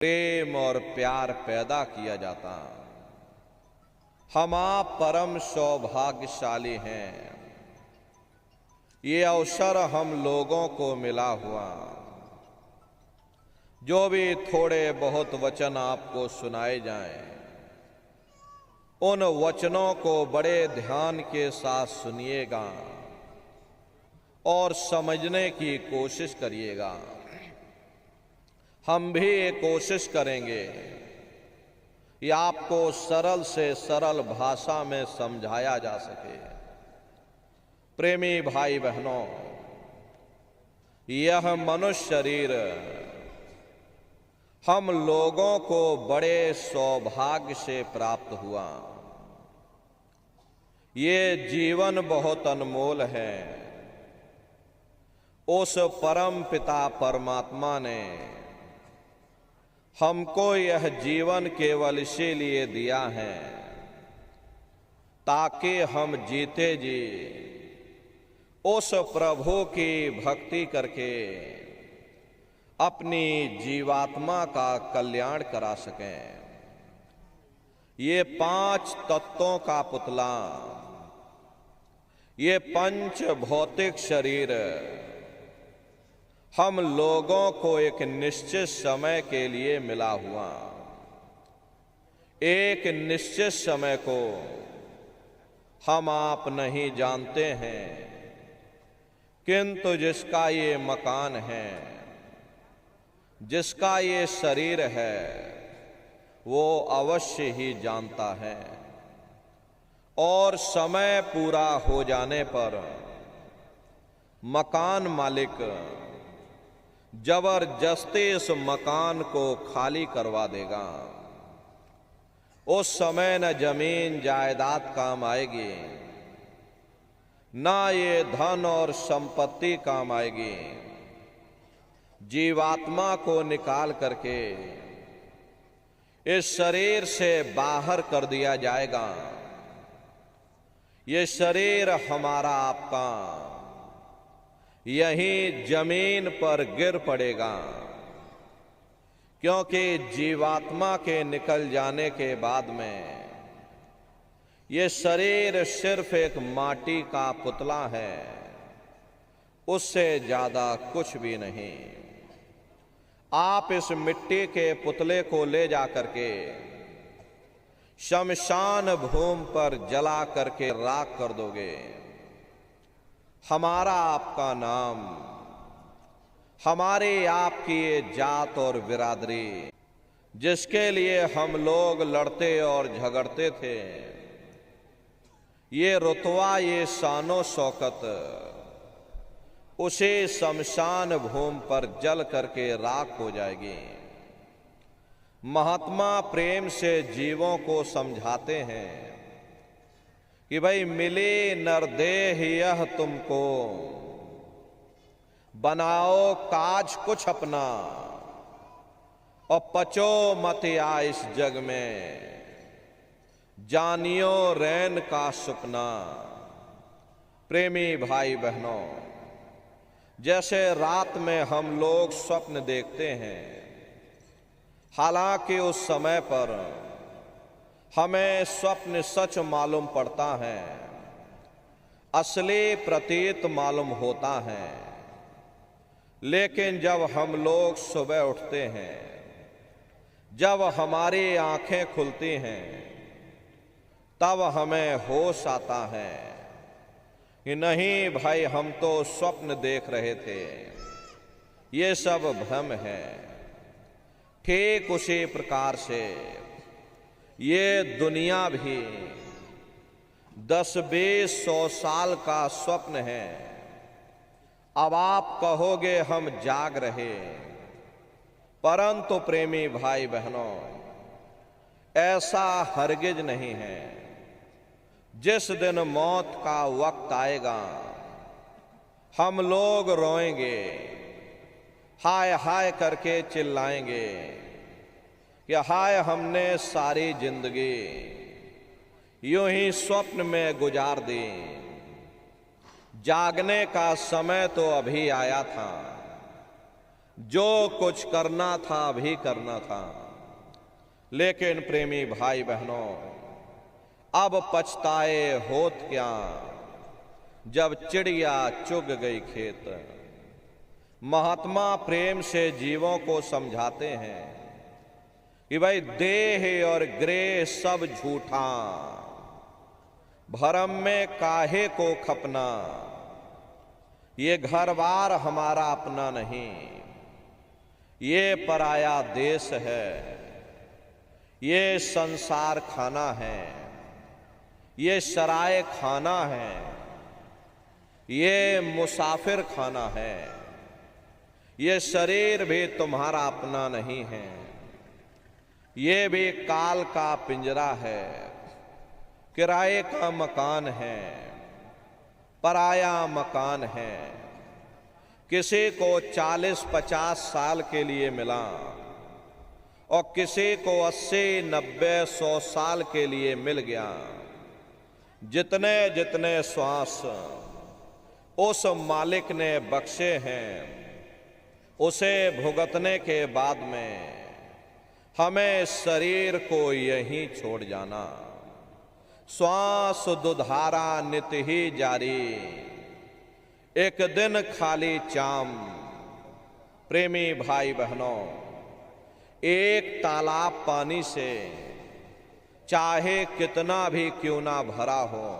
प्रेम और प्यार पैदा किया जाता। हम आप परम सौभाग्यशाली हैं। ये अवसर हम लोगों को मिला हुआ। जो भी थोड़े बहुत वचन आपको सुनाए जाएं, उन वचनों को बड़े ध्यान के साथ सुनिएगा और समझने की कोशिश करिएगा। हम भी ये कोशिश करेंगे कि आपको सरल से सरल भाषा में समझाया जा सके। प्रेमी भाई बहनों, यह मनुष्य शरीर हम लोगों को बड़े सौभाग्य से प्राप्त हुआ। ये जीवन बहुत अनमोल है। उस परम पिता परमात्मा ने हमको यह जीवन केवल इसीलिए दिया है ताकि हम जीते जी उस प्रभु की भक्ति करके अपनी जीवात्मा का कल्याण करा सकें। ये 5 तत्वों का पुतला, ये पंच भौतिक शरीर हम लोगों को एक निश्चित समय के लिए मिला हुआ। एक निश्चित समय को हम आप नहीं जानते हैं, किंतु जिसका ये मकान है, जिसका ये शरीर है, वो अवश्य ही जानता है। और समय पूरा हो जाने पर मकान मालिक जबरदस्ती इस मकान को खाली करवा देगा। उस समय न जमीन जायदाद काम आएगी, ना ये धन और संपत्ति काम आएगी। जीवात्मा को निकाल करके इस शरीर से बाहर कर दिया जाएगा। ये शरीर हमारा आपका यहीं जमीन पर गिर पड़ेगा, क्योंकि जीवात्मा के निकल जाने के बाद में ये शरीर सिर्फ एक माटी का पुतला है, उससे ज्यादा कुछ भी नहीं। आप इस मिट्टी के पुतले को ले जा करके शमशान भूमि पर जला करके राख कर दोगे। हमारा आपका नाम, हमारे आपकी ये जात और बिरादरी, जिसके लिए हम लोग लड़ते और झगड़ते थे, ये रुतबा, ये शानो शौकत उसे शमशान भूमि पर जल करके राख हो जाएगी। महात्मा प्रेम से जीवों को समझाते हैं कि भाई मिले नरदेह यह तुमको, बनाओ काज कुछ अपना और पचो मत आ इस जग में, जानियो रैन का सपना। प्रेमी भाई बहनों, जैसे रात में हम लोग स्वप्न देखते हैं, हालांकि उस समय पर हमें स्वप्न सच मालूम पड़ता है, असली प्रतीत मालूम होता है। लेकिन जब हम लोग सुबह उठते हैं, जब हमारी आंखें खुलती हैं, तब हमें होश आता है कि नहीं भाई, हम तो स्वप्न देख रहे थे, ये सब भ्रम है। ठीक उसी प्रकार से ये दुनिया भी 10-20 100 साल का स्वप्न है। अब आप कहोगे हम जाग रहे, परंतु प्रेमी भाई बहनों, ऐसा हरगिज नहीं है। जिस दिन मौत का वक्त आएगा, हम लोग रोएंगे, हाय हाय करके चिल्लाएंगे कि हाय, हमने सारी जिंदगी यूं ही स्वप्न में गुजार दी। जागने का समय तो अभी आया था, जो कुछ करना था अभी करना था, लेकिन प्रेमी भाई बहनों, अब पछताए होत क्या जब चिड़िया चुग गई खेत। महात्मा प्रेम से जीवों को समझाते हैं कि भाई देह और ग्रेह सब झूठा, भरम में काहे को खपना, ये घर बार हमारा अपना नहीं, ये पराया देश है, ये संसार खाना है, ये सराय खाना है, ये मुसाफिर खाना है, ये शरीर भी तुम्हारा अपना नहीं है, ये भी काल का पिंजरा है, किराए का मकान है, पराया मकान है। किसी को 40-50 साल के लिए मिला और किसी को 80-90-100 साल के लिए मिल गया। जितने जितने श्वास उस मालिक ने बख्शे हैं, उसे भुगतने के बाद में हमें शरीर को यहीं छोड़ जाना। श्वास दुधारा नित ही जारी, एक दिन खाली चाम। प्रेमी भाई बहनों, एक तालाब पानी से चाहे कितना भी क्यों ना भरा हो,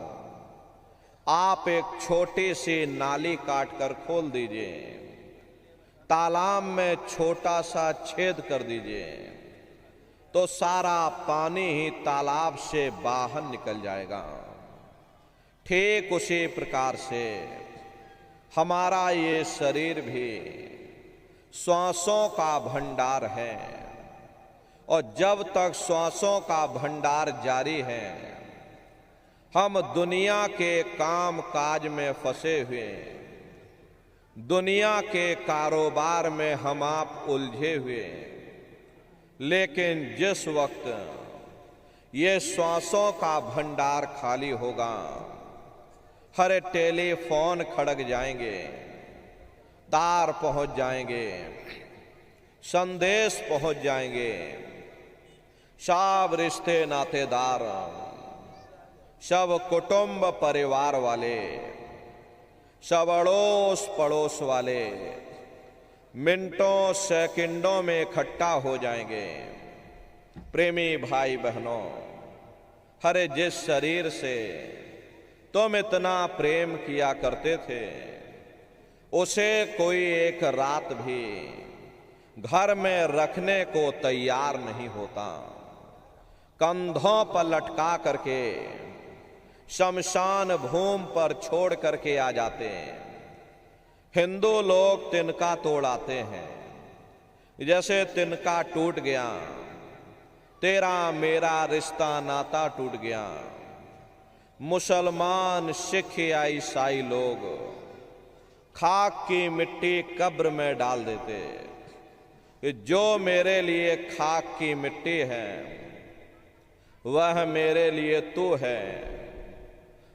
आप एक छोटी सी नाली काट कर खोल दीजिए, तालाब में छोटा सा छेद कर दीजिए, तो सारा पानी ही तालाब से बाहर निकल जाएगा। ठीक उसी प्रकार से हमारा ये शरीर भी श्वासों का भंडार है, और जब तक श्वासों का भंडार जारी है, हम दुनिया के काम काज में फंसे हुए, दुनिया के कारोबार में हम आप उलझे हुए। लेकिन जिस वक्त ये श्वासों का भंडार खाली होगा, हर टेलीफोन खड़क जाएंगे, तार पहुंच जाएंगे, संदेश पहुंच जाएंगे, सब रिश्ते नातेदार, सब कुटुंब परिवार वाले, सब अड़ोस पड़ोस वाले मिनटों सेकंडों में इकट्ठा हो जाएंगे। प्रेमी भाई बहनों, हरे जिस शरीर से तुम इतना प्रेम किया करते थे, उसे कोई एक रात भी घर में रखने को तैयार नहीं होता। कंधों पर लटका करके शमशान भूमि पर छोड़ करके आ जाते हैं। हिंदू लोग तिनका तोड़ाते हैं, जैसे तिनका टूट गया, तेरा मेरा रिश्ता नाता टूट गया। मुसलमान, सिख या ईसाई लोग खाक की मिट्टी कब्र में डाल देते कि जो मेरे लिए खाक की मिट्टी है, वह मेरे लिए तू है।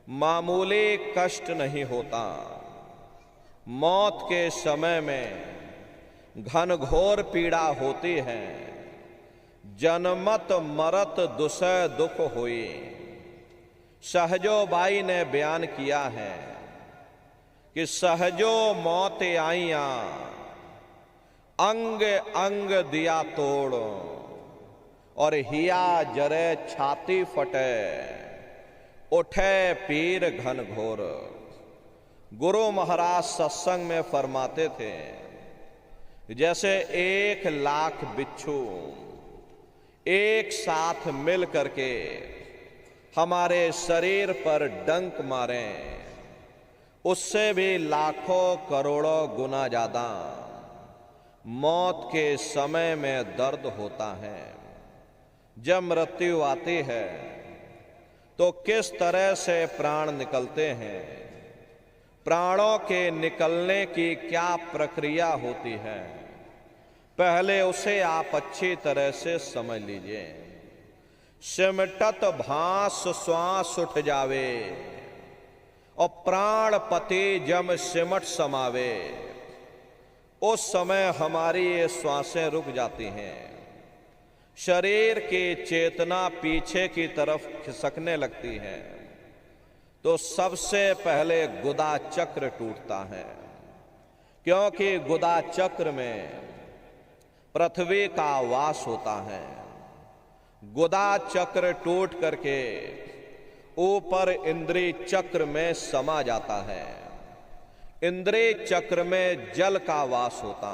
मामूली कष्ट नहीं होता, मौत के समय में घनघोर पीड़ा होती है। जनमत मरत दुसह दुख हुई। सहजोबाई ने बयान किया है कि सहजो मौत आईया, अंग अंग दिया तोड़, और हिया जरे छाती फटे, उठे पीर घनघोर। गुरु महाराज सत्संग में फरमाते थे, जैसे 1,00,000 बिच्छू एक साथ मिल करके हमारे शरीर पर डंक मारें, उससे भी लाखों करोड़ों गुना ज्यादा मौत के समय में दर्द होता है। जब मृत्यु आती है तो किस तरह से प्राण निकलते हैं, प्राणों के निकलने की क्या प्रक्रिया होती है, पहले उसे आप अच्छी तरह से समझ लीजिए। सिमटत भास श्वास उठ जावे, और प्राण पति जम सिमट समावे। उस समय हमारी ये श्वासें रुक जाती हैं, शरीर की चेतना पीछे की तरफ खिसकने लगती है, तो सबसे पहले गुदा चक्र टूटता है। क्योंकि गुदा चक्र में पृथ्वी का वास होता है। गुदा चक्र टूट करके ऊपर इंद्रिय चक्र में समा जाता है। इंद्रिय चक्र में जल का वास होता,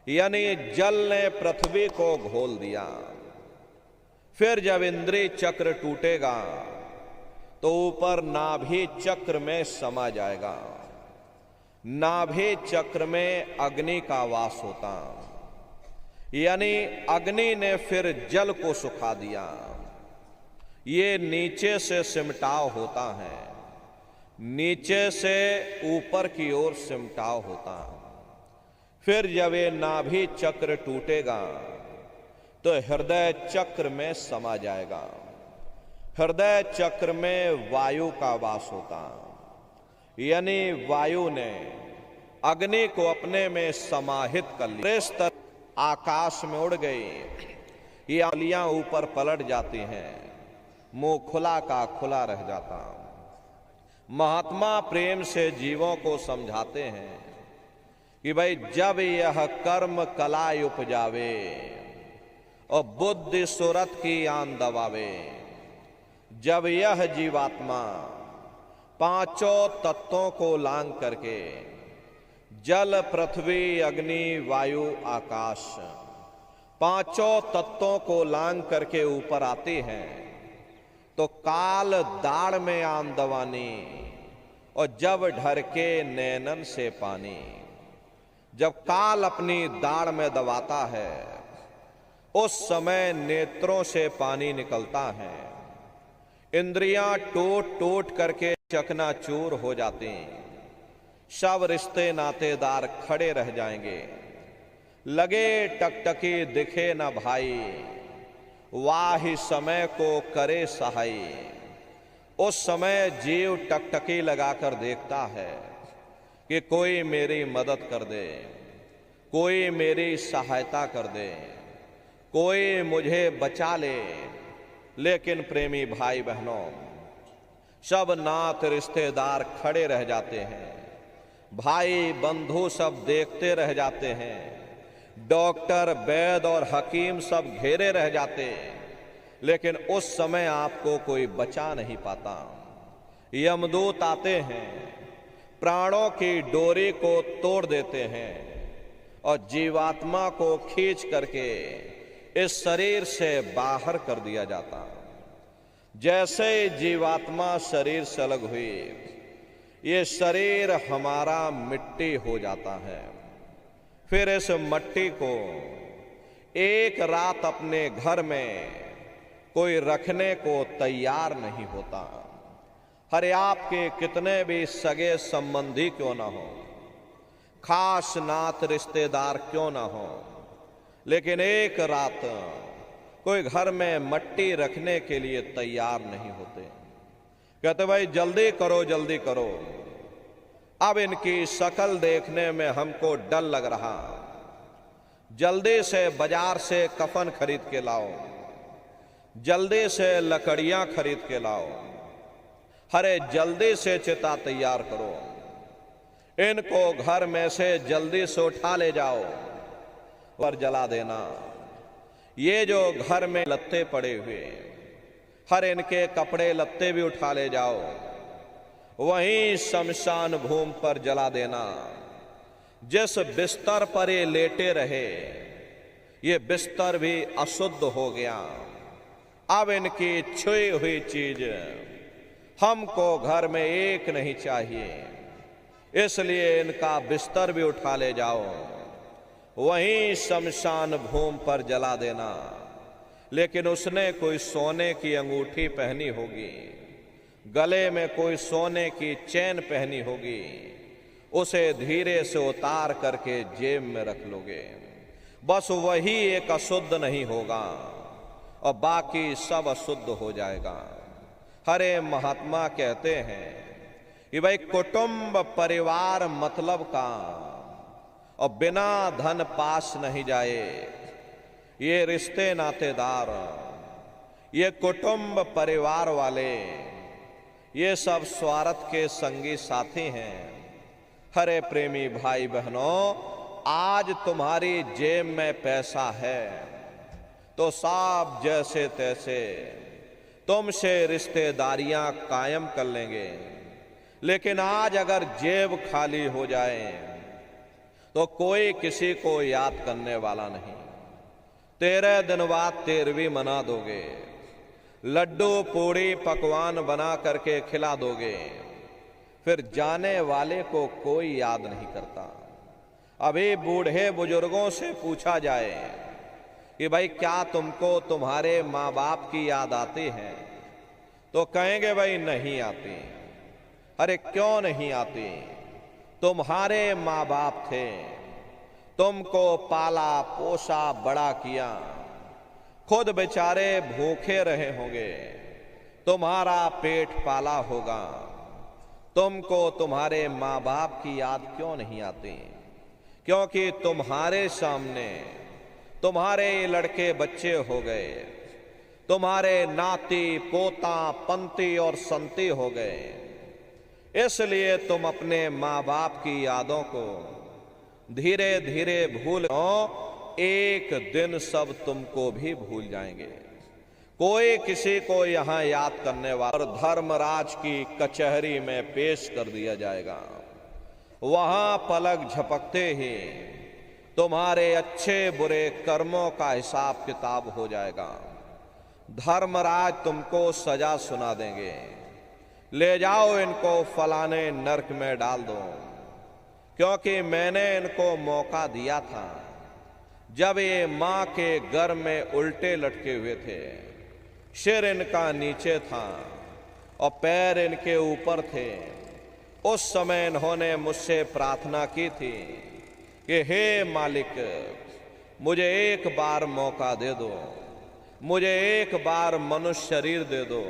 यानी जल ने पृथ्वी को घोल दिया। फिर जब इंद्रिय चक्र टूटेगा तो ऊपर नाभि चक्र में समा जाएगा। नाभि चक्र में अग्नि का वास होता, यानी अग्नि ने फिर जल को सुखा दिया। ये नीचे से सिमटाव होता है, नीचे से ऊपर की ओर सिमटाव होता। फिर जब ये नाभि चक्र टूटेगा तो हृदय चक्र में समा जाएगा। हृदय चक्र में वायु का वास होता, यानी वायु ने अग्नि को अपने में समाहित कर लिया। आकाश में उड़ गई, ये आलियां ऊपर पलट जाती हैं, मुंह खुला का खुला रह जाता। महात्मा प्रेम से जीवों को समझाते हैं कि भाई जब यह कर्म कला उपजावे और बुद्धि सुरत की आन दबावे, जब यह जीवात्मा पांचों तत्वों को लांग करके जल पृथ्वी अग्नि वायु आकाश पांचों तत्वों को लांग करके ऊपर आती हैं, तो काल दाढ़ में आन दवानी और जब ढरके नैनन से पानी। जब काल अपनी दाढ़ में दबाता है उस समय नेत्रों से पानी निकलता है, इंद्रियां टूट टूट करके चकनाचूर हो जाती हैं, सब रिश्ते नातेदार खड़े रह जाएंगे। लगे टकटकी दिखे न भाई, वाहि समय को करे सहाय। उस समय जीव टकटकी लगाकर देखता है कि कोई मेरी मदद कर दे, कोई मेरी सहायता कर दे, कोई मुझे बचा ले। लेकिन प्रेमी भाई बहनों, सब नात रिश्तेदार खड़े रह जाते हैं, भाई बंधु सब देखते रह जाते हैं, डॉक्टर वैद्य और हकीम सब घेरे रह जाते, लेकिन उस समय आपको कोई बचा नहीं पाता। यमदूत आते हैं, प्राणों की डोरी को तोड़ देते हैं और जीवात्मा को खींच करके इस शरीर से बाहर कर दिया जाता। जैसे जीवात्मा शरीर से अलग हुई, ये शरीर हमारा मिट्टी हो जाता है। फिर इस मिट्टी को एक रात अपने घर में कोई रखने को तैयार नहीं होता। हरे आपके कितने भी सगे संबंधी क्यों ना हो, खास नात रिश्तेदार क्यों ना हो, लेकिन एक रात कोई घर में मिट्टी रखने के लिए तैयार नहीं होते। कहते भाई जल्दी करो जल्दी करो, अब इनकी शक्ल देखने में हमको डर लग रहा, जल्दी से बाजार से कफन खरीद के लाओ, जल्दी से लकड़ियां खरीद के लाओ, हरे जल्दी से चिता तैयार करो, इनको घर में से जल्दी से उठा ले जाओ और जला देना। ये जो घर में लत्ते पड़े हुए, हर इनके कपड़े लत्ते भी उठा ले जाओ, वहीं शमशान भूमि पर जला देना। जिस बिस्तर पर ये लेटे रहे, ये बिस्तर भी अशुद्ध हो गया। अब इनकी छुई हुई चीज हमको घर में एक नहीं चाहिए, इसलिए इनका बिस्तर भी उठा ले जाओ, वहीं शमशान भूमि पर जला देना। लेकिन उसने कोई सोने की अंगूठी पहनी होगी, गले में कोई सोने की चैन पहनी होगी, उसे धीरे से उतार करके जेब में रख लोगे। बस वही एक अशुद्ध नहीं होगा और बाकी सब अशुद्ध हो जाएगा। हरे महात्मा कहते हैं कि भाई कुटुंब परिवार मतलब का और बिना धन पास नहीं जाए। ये रिश्ते नातेदार, ये कुटुंब परिवार वाले, ये सब स्वार्थ के संगी साथी हैं। हरे प्रेमी भाई बहनों, आज तुम्हारी जेब में पैसा है तो सब जैसे तैसे तुमसे रिश्तेदारियां कायम कर लेंगे, लेकिन आज अगर जेब खाली हो जाए तो कोई किसी को याद करने वाला नहीं। 13 दिन बाद 13वीं मना दोगे, लड्डू पूड़ी पकवान बना करके खिला दोगे, फिर जाने वाले को कोई याद नहीं करता। अभी बूढ़े बुजुर्गों से पूछा जाए कि भाई क्या तुमको तुम्हारे माँ बाप की याद आती है, तो कहेंगे भाई नहीं आती। अरे क्यों नहीं आती? तुम्हारे माँ बाप थे, तुमको पाला पोसा बड़ा किया, खुद बेचारे भूखे रहे होंगे, तुम्हारा पेट पाला होगा, तुमको तुम्हारे माँ बाप की याद क्यों नहीं आती? क्योंकि तुम्हारे सामने तुम्हारे लड़के बच्चे हो गए, तुम्हारे नाती पोता पंती और संती हो गए, इसलिए तुम अपने माँ बाप की यादों को धीरे धीरे भूल, एक दिन सब तुमको भी भूल जाएंगे। कोई किसी को यहाँ याद करने वाला और धर्मराज की कचहरी में पेश कर दिया जाएगा। वहां पलक झपकते ही तुम्हारे अच्छे बुरे कर्मों का हिसाब किताब हो जाएगा। धर्मराज तुमको सजा सुना देंगे, ले जाओ इनको फलाने नरक में डाल दो, क्योंकि मैंने इनको मौका दिया था जब ये माँ के गर्भ में उल्टे लटके हुए थे, सिर इनका नीचे था और पैर इनके ऊपर थे। उस समय इन्होंने मुझसे प्रार्थना की थी कि हे मालिक, मुझे एक बार मौका दे दो, मुझे एक बार मनुष्य शरीर दे दो,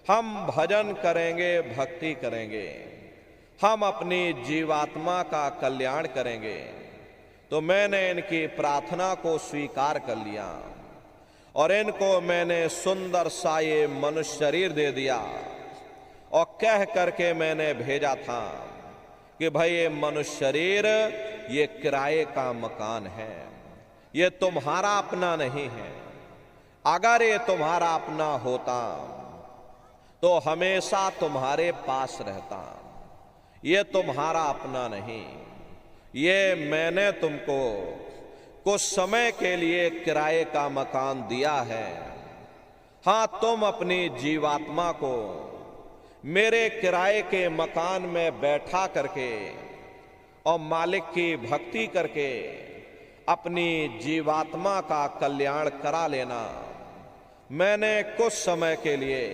हम भजन करेंगे, भक्ति करेंगे, हम अपनी जीवात्मा का कल्याण करेंगे। तो मैंने इनकी प्रार्थना को स्वीकार कर लिया और इनको मैंने सुंदर सा ये मनुष्य शरीर दे दिया और कह करके मैंने भेजा था कि भाई ये मनुष्य शरीर ये किराए का मकान है, ये तुम्हारा अपना नहीं है। अगर ये तुम्हारा अपना होता तो हमेशा तुम्हारे पास रहता, ये तुम्हारा अपना नहीं, ये मैंने तुमको कुछ समय के लिए किराए का मकान दिया है। हाँ, तुम अपनी जीवात्मा को मेरे किराए के मकान में बैठा करके और मालिक की भक्ति करके अपनी जीवात्मा का कल्याण करा लेना। मैंने कुछ समय के लिए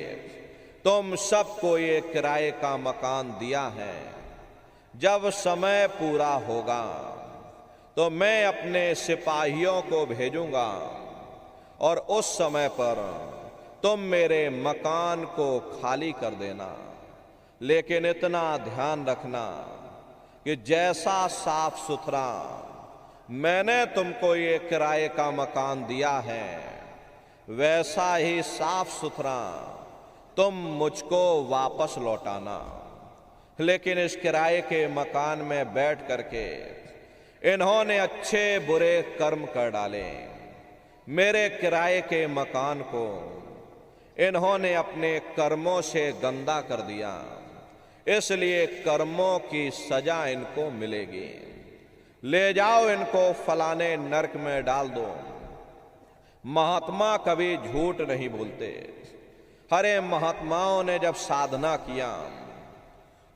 तुम सबको ये किराए का मकान दिया है। जब समय पूरा होगा तो मैं अपने सिपाहियों को भेजूंगा और उस समय पर तुम मेरे मकान को खाली कर देना। लेकिन इतना ध्यान रखना कि जैसा साफ सुथरा मैंने तुमको ये किराए का मकान दिया है, वैसा ही साफ सुथरा तुम मुझको वापस लौटाना। लेकिन इस किराए के मकान में बैठ करके इन्होंने अच्छे बुरे कर्म कर डाले। मेरे किराए के मकान को इन्होंने अपने कर्मों से गंदा कर दिया, इसलिए कर्मों की सजा इनको मिलेगी। ले जाओ इनको फलाने नरक में डाल दो। महात्मा कभी झूठ नहीं बोलते। हरे महात्माओं ने जब साधना किया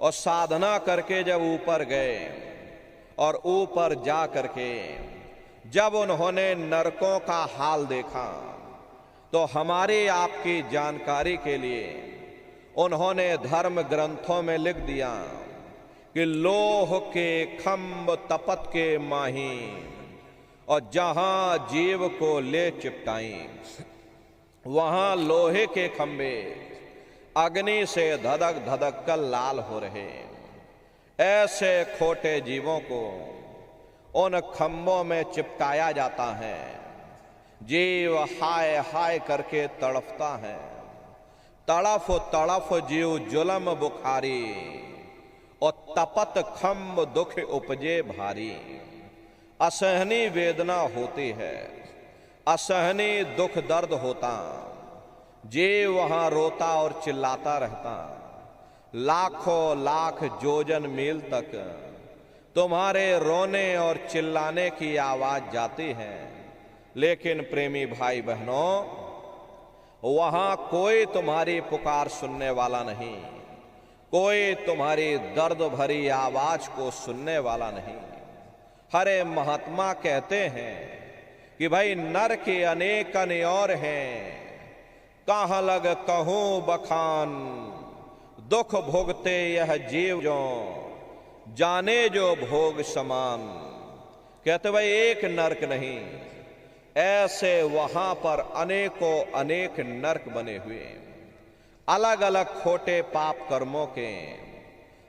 और साधना करके जब ऊपर गए और ऊपर जा करके जब उन्होंने नरकों का हाल देखा, तो हमारी आपकी जानकारी के लिए उन्होंने धर्म ग्रंथों में लिख दिया कि लोह के खंभ तपत के माही और जहां जीव को ले चिपटाई, वहां लोहे के खंभे अग्नि से धधक धधक कर लाल हो रहे। ऐसे खोटे जीवों को उन खंभों में चिपकाया जाता है। जीव हाय हाय करके तड़फता है। तड़फ तड़फ जीव जुलम बुखारी, और तपत खंभ दुख उपजे भारी। असहनी वेदना होती है, असहनी दुख दर्द होता। जीव वहां रोता और चिल्लाता रहता। लाखों लाख योजन मील तक तुम्हारे रोने और चिल्लाने की आवाज जाती है, लेकिन प्रेमी भाई बहनों, वहां कोई तुम्हारी पुकार सुनने वाला नहीं, कोई तुम्हारी दर्द भरी आवाज को सुनने वाला नहीं। हरे महात्मा कहते हैं कि भाई नर के अनेक और हैं, कहाँ लग कहूं बखान। दुख भोगते यह जीव जो, जाने जो भोग समान। कहते भाई एक नरक नहीं, ऐसे वहां पर अनेकों अनेक नरक बने हुए, अलग अलग खोटे पाप कर्मों के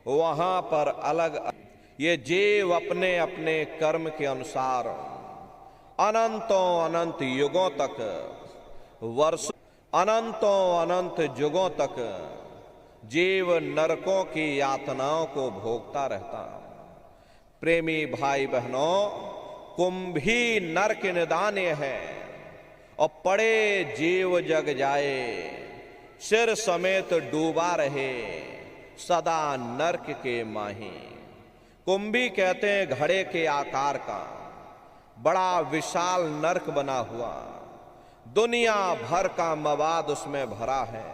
वहां पर अलग। ये जीव अपने अपने कर्म के अनुसार अनंतों अनंत युगों तक, वर्षों अनंतों अनंत युगों तक जीव नरकों की यातनाओं को भोगता रहता। प्रेमी भाई बहनों, कुंभी नरक निदान्य है, और पड़े जीव जग जाए, सिर समेत डूबा रहे सदा नरक के माही। कुंभी कहते हैं घड़े के आकार का बड़ा विशाल नरक बना हुआ, दुनिया भर का मवाद उसमें भरा है,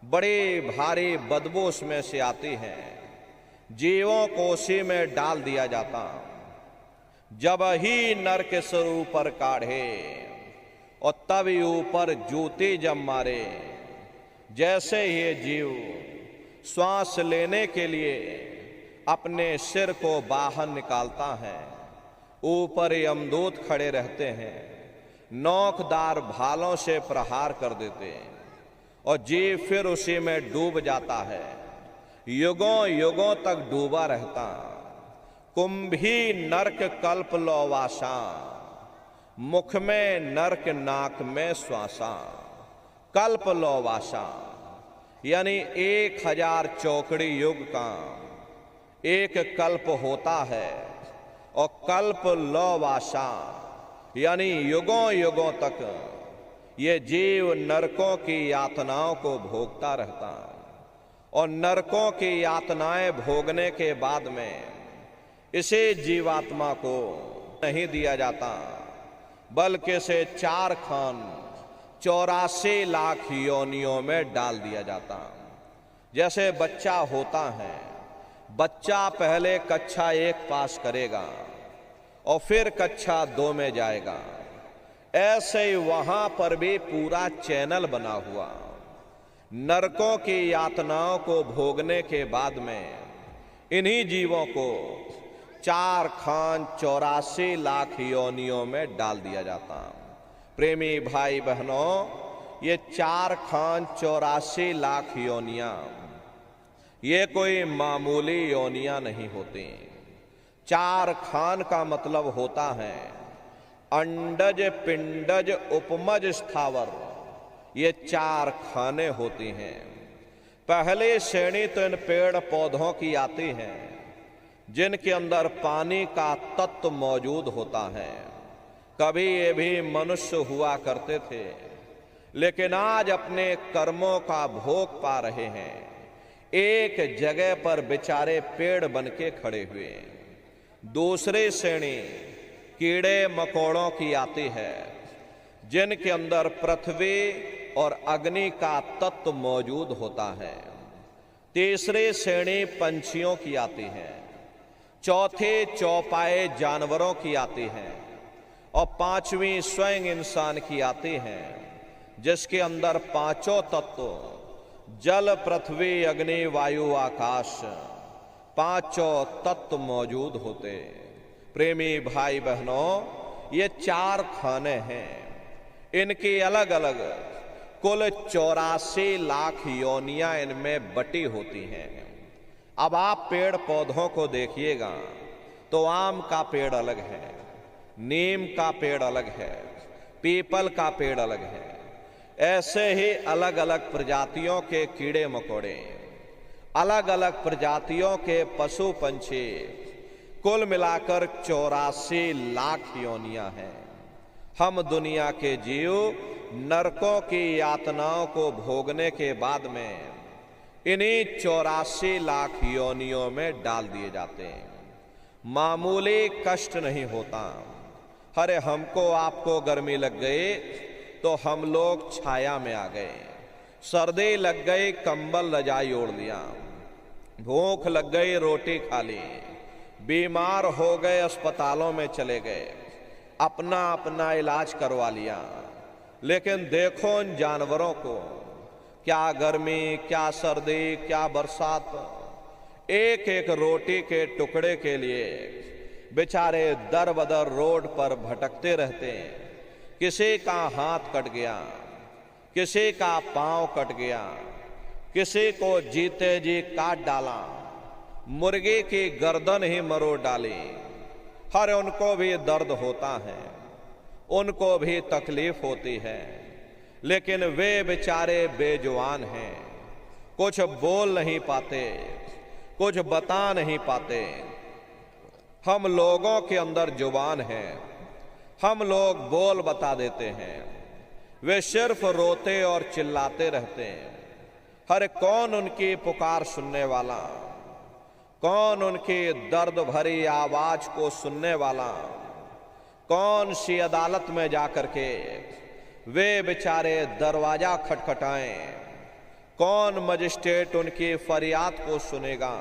बड़ी भारी बदबू उसमें से आती है। जीवों को उसी में डाल दिया जाता। जब ही नरक से ऊपर काढ़े और तब ही ऊपर जूती जब मारे। जैसे ये जीव श्वास लेने के लिए अपने सिर को बाहर निकालता है, ऊपर यमदूत खड़े रहते हैं, नोकदार भालों से प्रहार कर देते हैं, और जीव फिर उसी में डूब जाता है, युगों युगों तक डूबा रहता। कुंभी नरक कल्प लोवासा, मुख में नरक नाक में श्वासा। कल्प लोवासा यानी 1000 चौकड़ी युग का एक कल्प होता है, और कल्प लोवासा यानी युगों युगों तक ये जीव नरकों की यातनाओं को भोगता रहता। और नरकों की यातनाएं भोगने के बाद में इसे जीवात्मा को नहीं दिया जाता, बल्कि इसे 4 खान 84 लाख योनियों में डाल दिया जाता। जैसे बच्चा होता है, बच्चा पहले कक्षा 1 पास करेगा और फिर कक्षा 2 में जाएगा, ऐसे ही वहां पर भी पूरा चैनल बना हुआ। नरकों की यातनाओं को भोगने के बाद में इन्हीं जीवों को 4 खान 84 लाख योनियों में डाल दिया जाता। प्रेमी भाई बहनों, ये 4 खान 84 लाख योनियां ये कोई मामूली योनियां नहीं होती। 4 खान का मतलब होता है अंडज पिंडज उपमज स्थावर, ये 4 खाने होती हैं। पहली श्रेणी तो इन पेड़ पौधों की आती है जिनके अंदर पानी का तत्व मौजूद होता है। कभी ये भी मनुष्य हुआ करते थे, लेकिन आज अपने कर्मों का भोग पा रहे हैं, एक जगह पर बेचारे पेड़ बनके खड़े हुए। दूसरी श्रेणी कीड़े मकोड़ों की आती है जिनके अंदर पृथ्वी और अग्नि का तत्व मौजूद होता है। तीसरी श्रेणी पंछियों की आती है, चौथी चौपाए जानवरों की आती है, और 5वीं स्वयं इंसान की आती है जिसके अंदर 5 तत्व जल पृथ्वी अग्नि वायु आकाश 5 तत्व मौजूद होते। प्रेमी भाई बहनों, ये 4 खाने हैं, इनकी अलग अलग कुल 84 लाख योनियां इनमें बटी होती हैं। अब आप पेड़ पौधों को देखिएगा, तो आम का पेड़ अलग है, नीम का पेड़ अलग है, पीपल का पेड़ अलग है। ऐसे ही अलग अलग प्रजातियों के कीड़े मकोड़े, अलग अलग प्रजातियों के पशु पंछी, कुल मिलाकर 84 लाख योनियां हैं। हम दुनिया के जीव नरकों की यातनाओं को भोगने के बाद में इन्हीं 84 लाख योनियों में डाल दिए जाते हैं। मामूली कष्ट नहीं होता। अरे हमको आपको गर्मी लग गई तो हम लोग छाया में आ गए, सर्दी लग गई कंबल रजाई ओढ़ लिया, भूख लग गई रोटी खा ली, बीमार हो गए अस्पतालों में चले गए, अपना अपना इलाज करवा लिया। लेकिन देखो उन जानवरों को, क्या गर्मी, क्या सर्दी, क्या बरसात, एक एक रोटी के टुकड़े के लिए बेचारे दर बदर रोड पर भटकते रहते हैं। किसी का हाथ कट गया, किसी का पांव कट गया, किसी को जीते जी काट डाला, मुर्गी की गर्दन ही मरोड़ डाली। हर उनको भी दर्द होता है, उनको भी तकलीफ होती है, लेकिन वे बेचारे बेजुबान हैं, कुछ बोल नहीं पाते, कुछ बता नहीं पाते। हम लोगों के अंदर जुबान है, हम लोग बोल बता देते हैं, वे सिर्फ रोते और चिल्लाते रहते हैं। हर कौन उनकी पुकार सुनने वाला, कौन उनकी दर्द भरी आवाज को सुनने वाला, कौन सी अदालत में जाकर के वे बेचारे दरवाजा खटखटाएं, कौन मजिस्ट्रेट उनकी फरियाद को सुनेगा।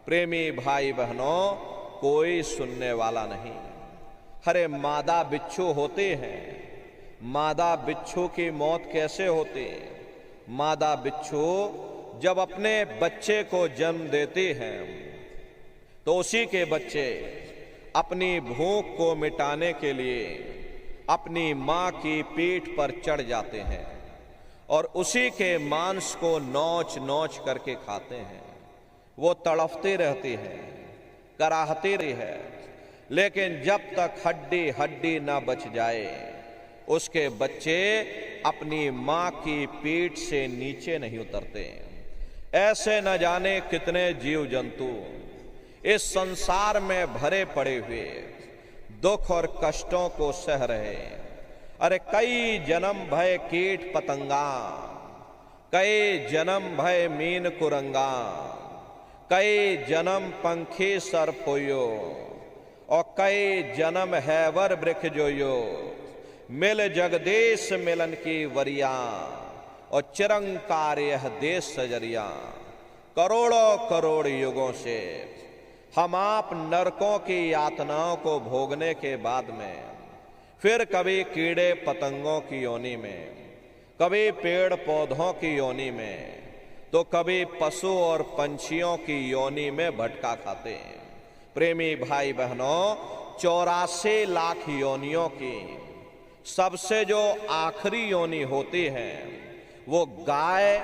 प्रेमी भाई बहनों, कोई सुनने वाला नहीं। हरे मादा बिच्छू होते हैं, मादा बिच्छू की मौत कैसे होती? मादा बिच्छू जब अपने बच्चे को जन्म देती हैं तो उसी के बच्चे अपनी भूख को मिटाने के लिए अपनी मां की पीठ पर चढ़ जाते हैं और उसी के मांस को नोच नोच करके खाते हैं। वो तड़फती रहती है, कराहती रही है, लेकिन जब तक हड्डी हड्डी ना बच जाए उसके बच्चे अपनी मां की पीठ से नीचे नहीं उतरते। ऐसे न जाने कितने जीव जंतु इस संसार में भरे पड़े हुए दुख और कष्टों को सह रहे। अरे कई जन्म भय कीट पतंगा, कई जन्म भय मीन कुरंगा, कई जन्म पंखी सरफोयो और कई जन्म हैवर वृक्ष जोयो। मिल जगदीश मिलन की वरिया और चिरंकार यह देश सजरिया। करोड़ों करोड़ युगों से हम आप नरकों की यातनाओं को भोगने के बाद में फिर कभी कीड़े पतंगों की योनि में, कभी पेड़ पौधों की योनि में, तो कभी पशु और पंछियों की योनि में भटका खाते हैं। प्रेमी भाई बहनों, 84 लाख योनियों की सबसे जो आखिरी योनि होती है वो गाय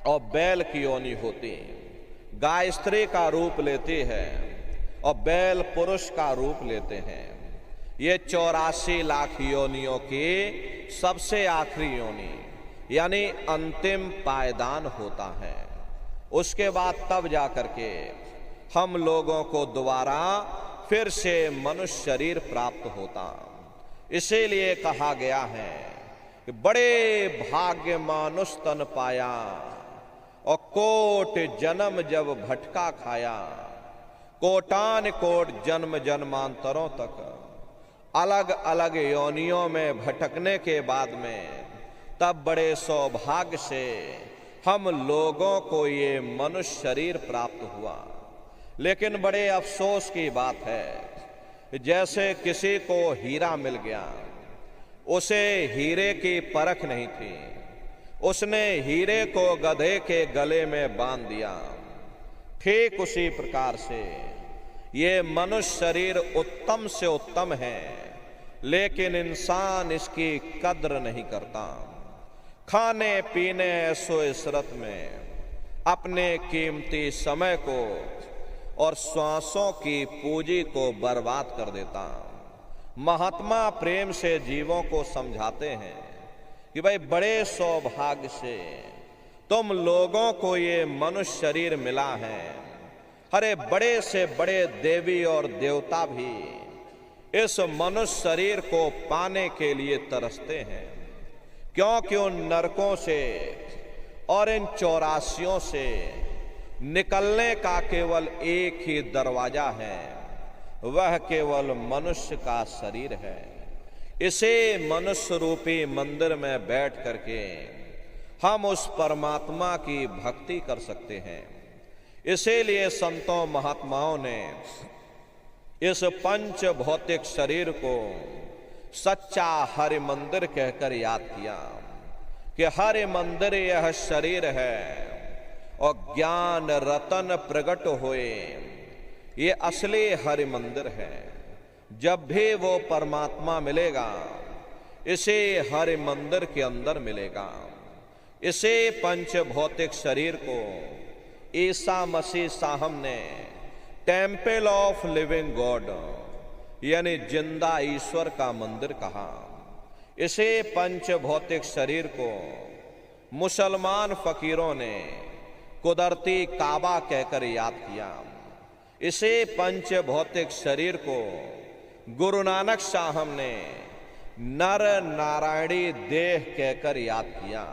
और बैल की योनि होती है। गाय स्त्री का रूप लेती है और बैल पुरुष का रूप लेते हैं। ये 84 लाख योनियों की सबसे आखिरी योनि यानी अंतिम पायदान होता है। उसके बाद तब जाकर के हम लोगों को दोबारा फिर से मनुष्य शरीर प्राप्त होता। इसीलिए कहा गया है कि बड़े भाग्य मानुष तन पाया और कोट जन्म जब भटका खाया। कोटान कोट जन्म जन्मांतरों तक अलग अलग योनियों में भटकने के बाद में तब बड़े सौभाग्य से हम लोगों को ये मनुष्य शरीर प्राप्त हुआ। लेकिन बड़े अफसोस की बात है, जैसे किसी को हीरा मिल गया, उसे हीरे की परख नहीं थी, उसने हीरे को गधे के गले में बांध दिया। ठीक उसी प्रकार से ये मनुष्य शरीर उत्तम से उत्तम है, लेकिन इंसान इसकी कद्र नहीं करता। खाने पीने ऐसो इशरत में अपने कीमती समय को और श्वासों की पूंजी को बर्बाद कर देता। महात्मा प्रेम से जीवों को समझाते हैं कि भाई बड़े सौभाग्य से तुम लोगों को ये मनुष्य शरीर मिला है। अरे बड़े से बड़े देवी और देवता भी इस मनुष्य शरीर को पाने के लिए तरसते हैं, क्योंकि उन नरकों से और इन 84 से निकलने का केवल एक ही दरवाजा है, वह केवल मनुष्य का शरीर है। इसे मनुष्य रूपी मंदिर में बैठ करके हम उस परमात्मा की भक्ति कर सकते हैं। इसीलिए संतों महात्माओं ने इस पंच भौतिक शरीर को सच्चा हरि मंदिर कहकर याद किया कि हरि मंदिर यह शरीर है और ज्ञान रतन प्रकट होए, ये असली हरि मंदिर है। जब भी वो परमात्मा मिलेगा इसे हरि मंदिर के अंदर मिलेगा। इसे पंच भौतिक शरीर को ईसा मसीह साहब ने टेम्पल ऑफ लिविंग गॉड यानी जिंदा ईश्वर का मंदिर कहा। इसे पंच भौतिक शरीर को मुसलमान फकीरों ने कुदरती काबा कहकर याद किया। इसे पंच भौतिक शरीर को गुरु नानक साहब ने नर नारायणी देह कहकर याद किया।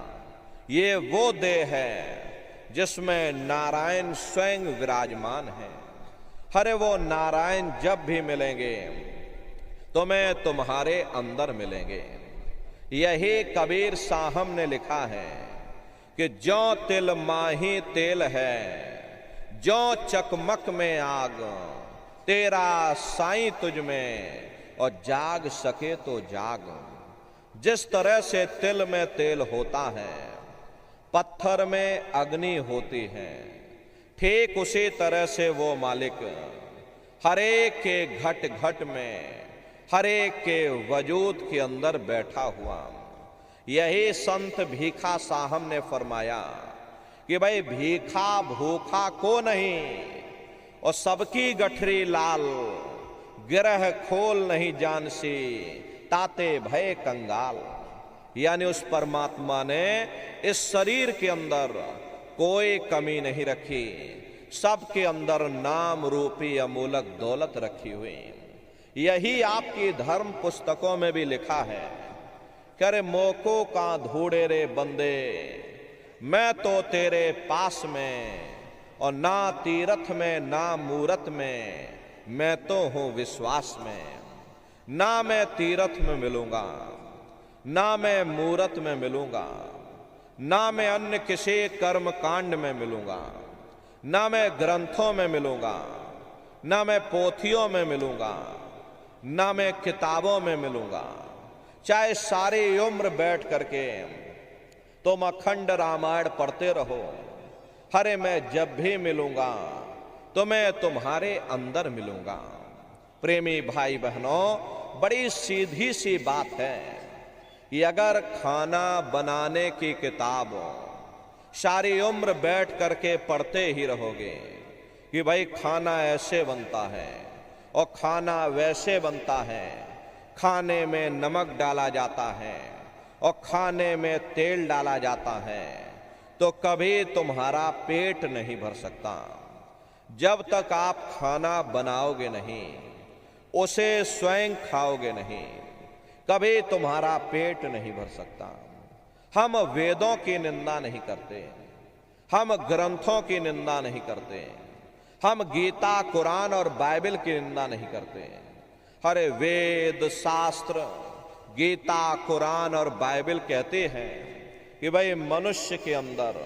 ये वो देह है जिसमें नारायण स्वयं विराजमान है। अरे वो नारायण जब भी मिलेंगे तो मैं तुम्हारे अंदर मिलेंगे। यही कबीर साहब ने लिखा है कि जो तिल माही तेल है, जो चकमक में आग, तेरा साईं तुझ में और जाग सके तो जाग। जिस तरह से तिल में तेल होता है, पत्थर में अग्नि होती है, ठीक उसी तरह से वो मालिक हरेक के घट घट में, हरेक के वजूद के अंदर बैठा हुआ। यही संत भीखा साहब ने फरमाया कि भाई भीखा भूखा को नहीं और सबकी गठरी लाल, गिरह खोल नहीं जानसी ताते भय कंगाल। यानी उस परमात्मा ने इस शरीर के अंदर कोई कमी नहीं रखी, सबके अंदर नाम रूपी अमूलक दौलत रखी हुई। यही आपकी धर्म पुस्तकों में भी लिखा है, करे मोको का धूड़े रे बंदे, मैं तो तेरे पास में, और ना तीरथ में ना मूरत में, मैं तो हूं विश्वास में। ना मैं तीरथ में मिलूंगा, ना मैं मूरत में मिलूंगा, ना मैं अन्य किसी कर्म कांड में मिलूंगा, ना मैं ग्रंथों में मिलूंगा, ना मैं पोथियों में मिलूंगा, ना मैं किताबों में मिलूंगा। चाहे सारी उम्र बैठ करके तुम अखंड रामायण पढ़ते रहो, अरे मैं जब भी मिलूंगा तो मैं तुम्हारे अंदर मिलूंगा। प्रेमी भाई बहनों, बड़ी सीधी सी बात है कि अगर खाना बनाने की किताब सारी उम्र बैठ करके पढ़ते ही रहोगे कि भाई खाना ऐसे बनता है और खाना वैसे बनता है, खाने में नमक डाला जाता है और खाने में तेल डाला जाता है, तो कभी तुम्हारा पेट नहीं भर सकता। जब तक आप खाना बनाओगे नहीं, उसे स्वयं खाओगे नहीं, कभी तुम्हारा पेट नहीं भर सकता। हम वेदों की निंदा नहीं करते, हम ग्रंथों की निंदा नहीं करते, हम गीता कुरान और बाइबल की निंदा नहीं करते। अरे वेद शास्त्र गीता कुरान और बाइबल कहते हैं कि भाई मनुष्य के अंदर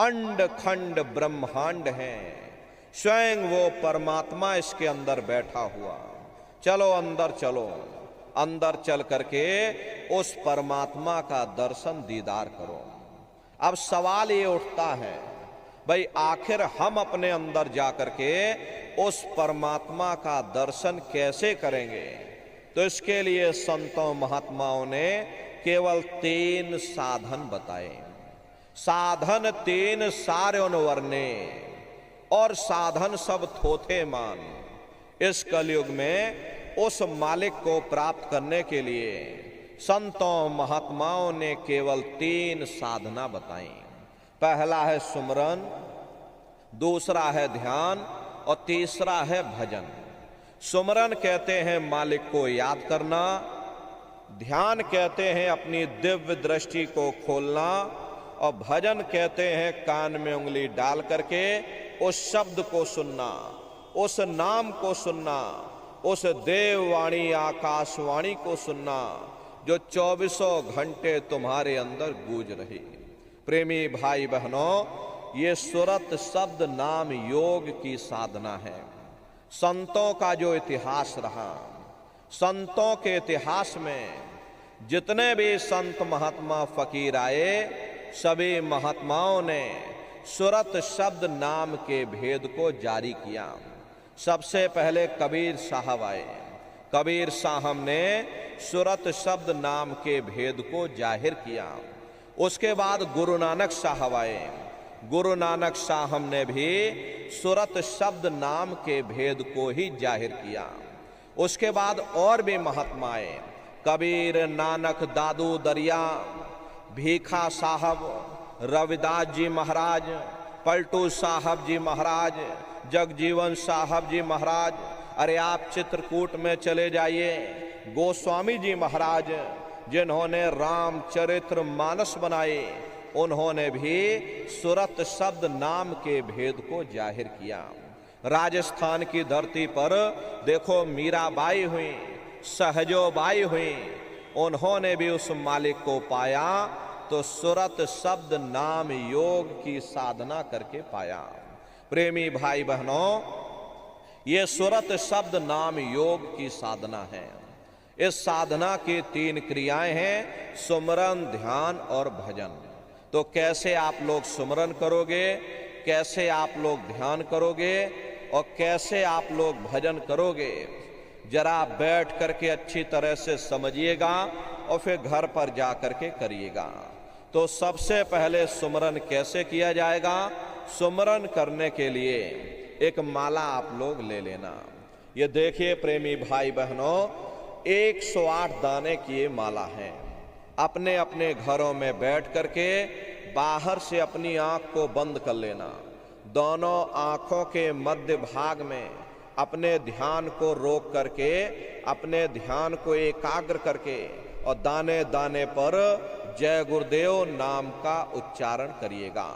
अंड खंड ब्रह्मांड है, स्वयं वो परमात्मा इसके अंदर बैठा हुआ। चलो अंदर चलो, अंदर चल करके उस परमात्मा का दर्शन दीदार करो। अब सवाल ये उठता है, भाई आखिर हम अपने अंदर जा करके उस परमात्मा का दर्शन कैसे करेंगे? तो इसके लिए संतों महात्माओं ने केवल 3 साधन बताए। साधन 3 सार्योन वर्णे और साधन सब थोथे मान। इस कलयुग में उस मालिक को प्राप्त करने के लिए संतों महात्माओं ने केवल 3 साधना बताई। पहला है सुमरन, दूसरा है ध्यान और तीसरा है भजन। सुमरन कहते हैं मालिक को याद करना, ध्यान कहते हैं अपनी दिव्य दृष्टि को खोलना, और भजन कहते हैं कान में उंगली डाल करके उस शब्द को सुनना, उस नाम को सुनना, उस देववाणी आकाशवाणी को सुनना जो 24 घंटे तुम्हारे अंदर गूंज रही। प्रेमी भाई बहनों, ये सुरत शब्द नाम योग की साधना है। संतों का जो इतिहास रहा, संतों के इतिहास में जितने भी संत महात्मा फकीर आए, सभी महात्माओं ने सुरत शब्द नाम के भेद को जारी किया। सबसे पहले कबीर साहब आए। कबीर साहब ने सुरत शब्द नाम के भेद को जाहिर किया। उसके बाद गुरु नानक साहब आए। गुरु नानक साहब ने भी सुरत शब्द नाम के भेद को ही जाहिर किया। उसके बाद और भी महात्मा आए, कबीर, नानक, दादू दरिया, भीखा साहब, रविदास जी महाराज, पलटू साहब जी महाराज, जगजीवन साहब जी महाराज, अरे आप चित्रकूट में चले जाइए, गोस्वामी जी महाराज जिन्होंने रामचरित्र मानस बनाए, उन्होंने भी सुरत शब्द नाम के भेद को जाहिर किया। राजस्थान की धरती पर देखो मीराबाई हुई, सहजोबाई हुई, उन्होंने भी उस मालिक को पाया तो सुरत शब्द नाम योग की साधना करके पाया। प्रेमी भाई बहनों, ये सुरत शब्द नाम योग की साधना है। इस साधना की 3 क्रियाएं हैं, सुमरन, ध्यान और भजन। तो कैसे आप लोग सुमरन करोगे, कैसे आप लोग ध्यान करोगे और कैसे आप लोग भजन करोगे, जरा बैठ करके अच्छी तरह से समझिएगा और फिर घर पर जा करके करिएगा। तो सबसे पहले सुमरन कैसे किया जाएगा? सुमरन करने के लिए एक माला आप लोग ले लेना। ये देखिए प्रेमी भाई बहनों, 108 दाने की ये माला है। अपने अपने घरों में बैठ करके बाहर से अपनी आंख को बंद कर लेना। दोनों आंखों के मध्य भाग में अपने ध्यान को रोक करके, अपने ध्यान को एकाग्र करके और दाने दाने पर जय गुरुदेव नाम का उच्चारण करिएगा।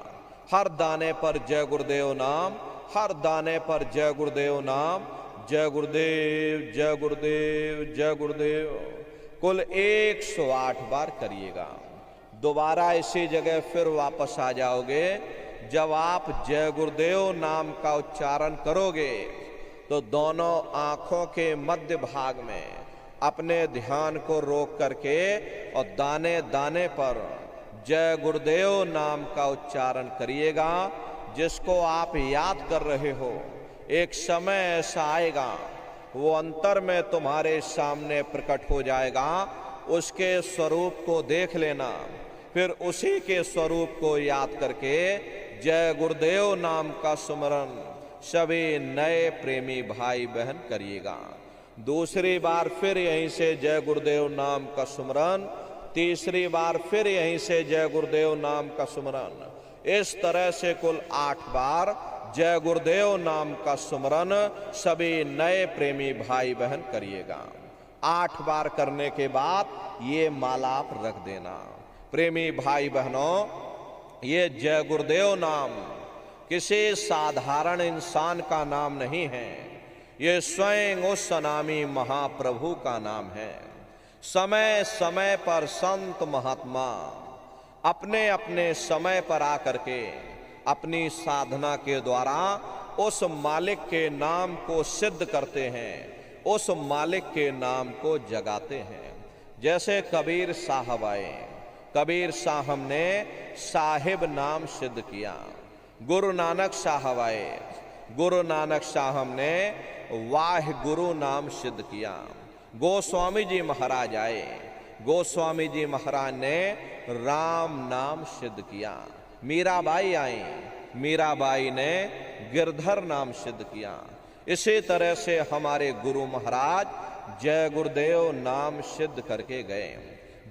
हर दाने पर जय गुरुदेव नाम, हर दाने पर जय गुरुदेव नाम, जय गुरुदेव, जय गुरुदेव, जय गुरुदेव, कुल 108 बार करिएगा। दोबारा इसी जगह फिर वापस आ जाओगे। जब आप जय गुरुदेव नाम का उच्चारण करोगे तो दोनों आंखों के मध्य भाग में अपने ध्यान को रोक करके और दाने दाने पर जय गुरुदेव नाम का उच्चारण करिएगा। जिसको आप याद कर रहे हो, एक समय ऐसा आएगा वो अंतर में तुम्हारे सामने प्रकट हो जाएगा। उसके स्वरूप को देख लेना, फिर उसी के स्वरूप को याद करके जय गुरुदेव नाम का सुमरन सभी नए प्रेमी भाई बहन करिएगा। दूसरी बार फिर यहीं से जय गुरुदेव नाम का सुमरन, तीसरी बार फिर यहीं से जय गुरुदेव नाम का सुमरन। इस तरह से कुल 8 बार जय गुरुदेव नाम का सुमरन सभी नए प्रेमी भाई बहन करिएगा। 8 बार करने के बाद ये माला आप रख देना। प्रेमी भाई बहनों, ये जय गुरुदेव नाम किसी साधारण इंसान का नाम नहीं है, ये स्वयं उस अनामी महाप्रभु का नाम है। समय समय पर संत महात्मा अपने अपने समय पर आकर के अपनी साधना के द्वारा उस मालिक के नाम को सिद्ध करते हैं, उस मालिक के नाम को जगाते हैं। जैसे कबीर साहब आए, कबीर साहब ने साहिब नाम सिद्ध किया। गुरु नानक साहब आए, गुरु नानक साहब ने वाह गुरु नाम सिद्ध किया। गोस्वामी जी महाराज आए, गोस्वामी जी महाराज ने राम नाम सिद्ध किया। मीराबाई आई, मीराबाई ने गिरधर नाम सिद्ध किया। इसी तरह से हमारे गुरु महाराज जय गुरुदेव नाम सिद्ध करके गए।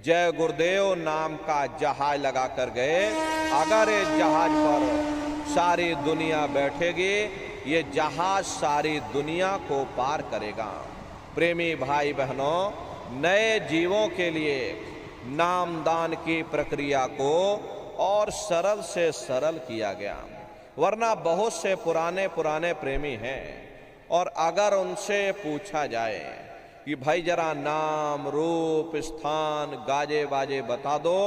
जय गुरुदेव नाम का जहाज लगा कर गए। अगर इस जहाज पर सारी दुनिया बैठेगी, ये जहाज सारी दुनिया को पार करेगा। प्रेमी भाई बहनों, नए जीवों के लिए नामदान की प्रक्रिया को और सरल से सरल किया गया। वरना बहुत से पुराने प्रेमी हैं, और अगर उनसे पूछा जाए कि भाई जरा नाम रूप स्थान गाजे बाजे बता दो,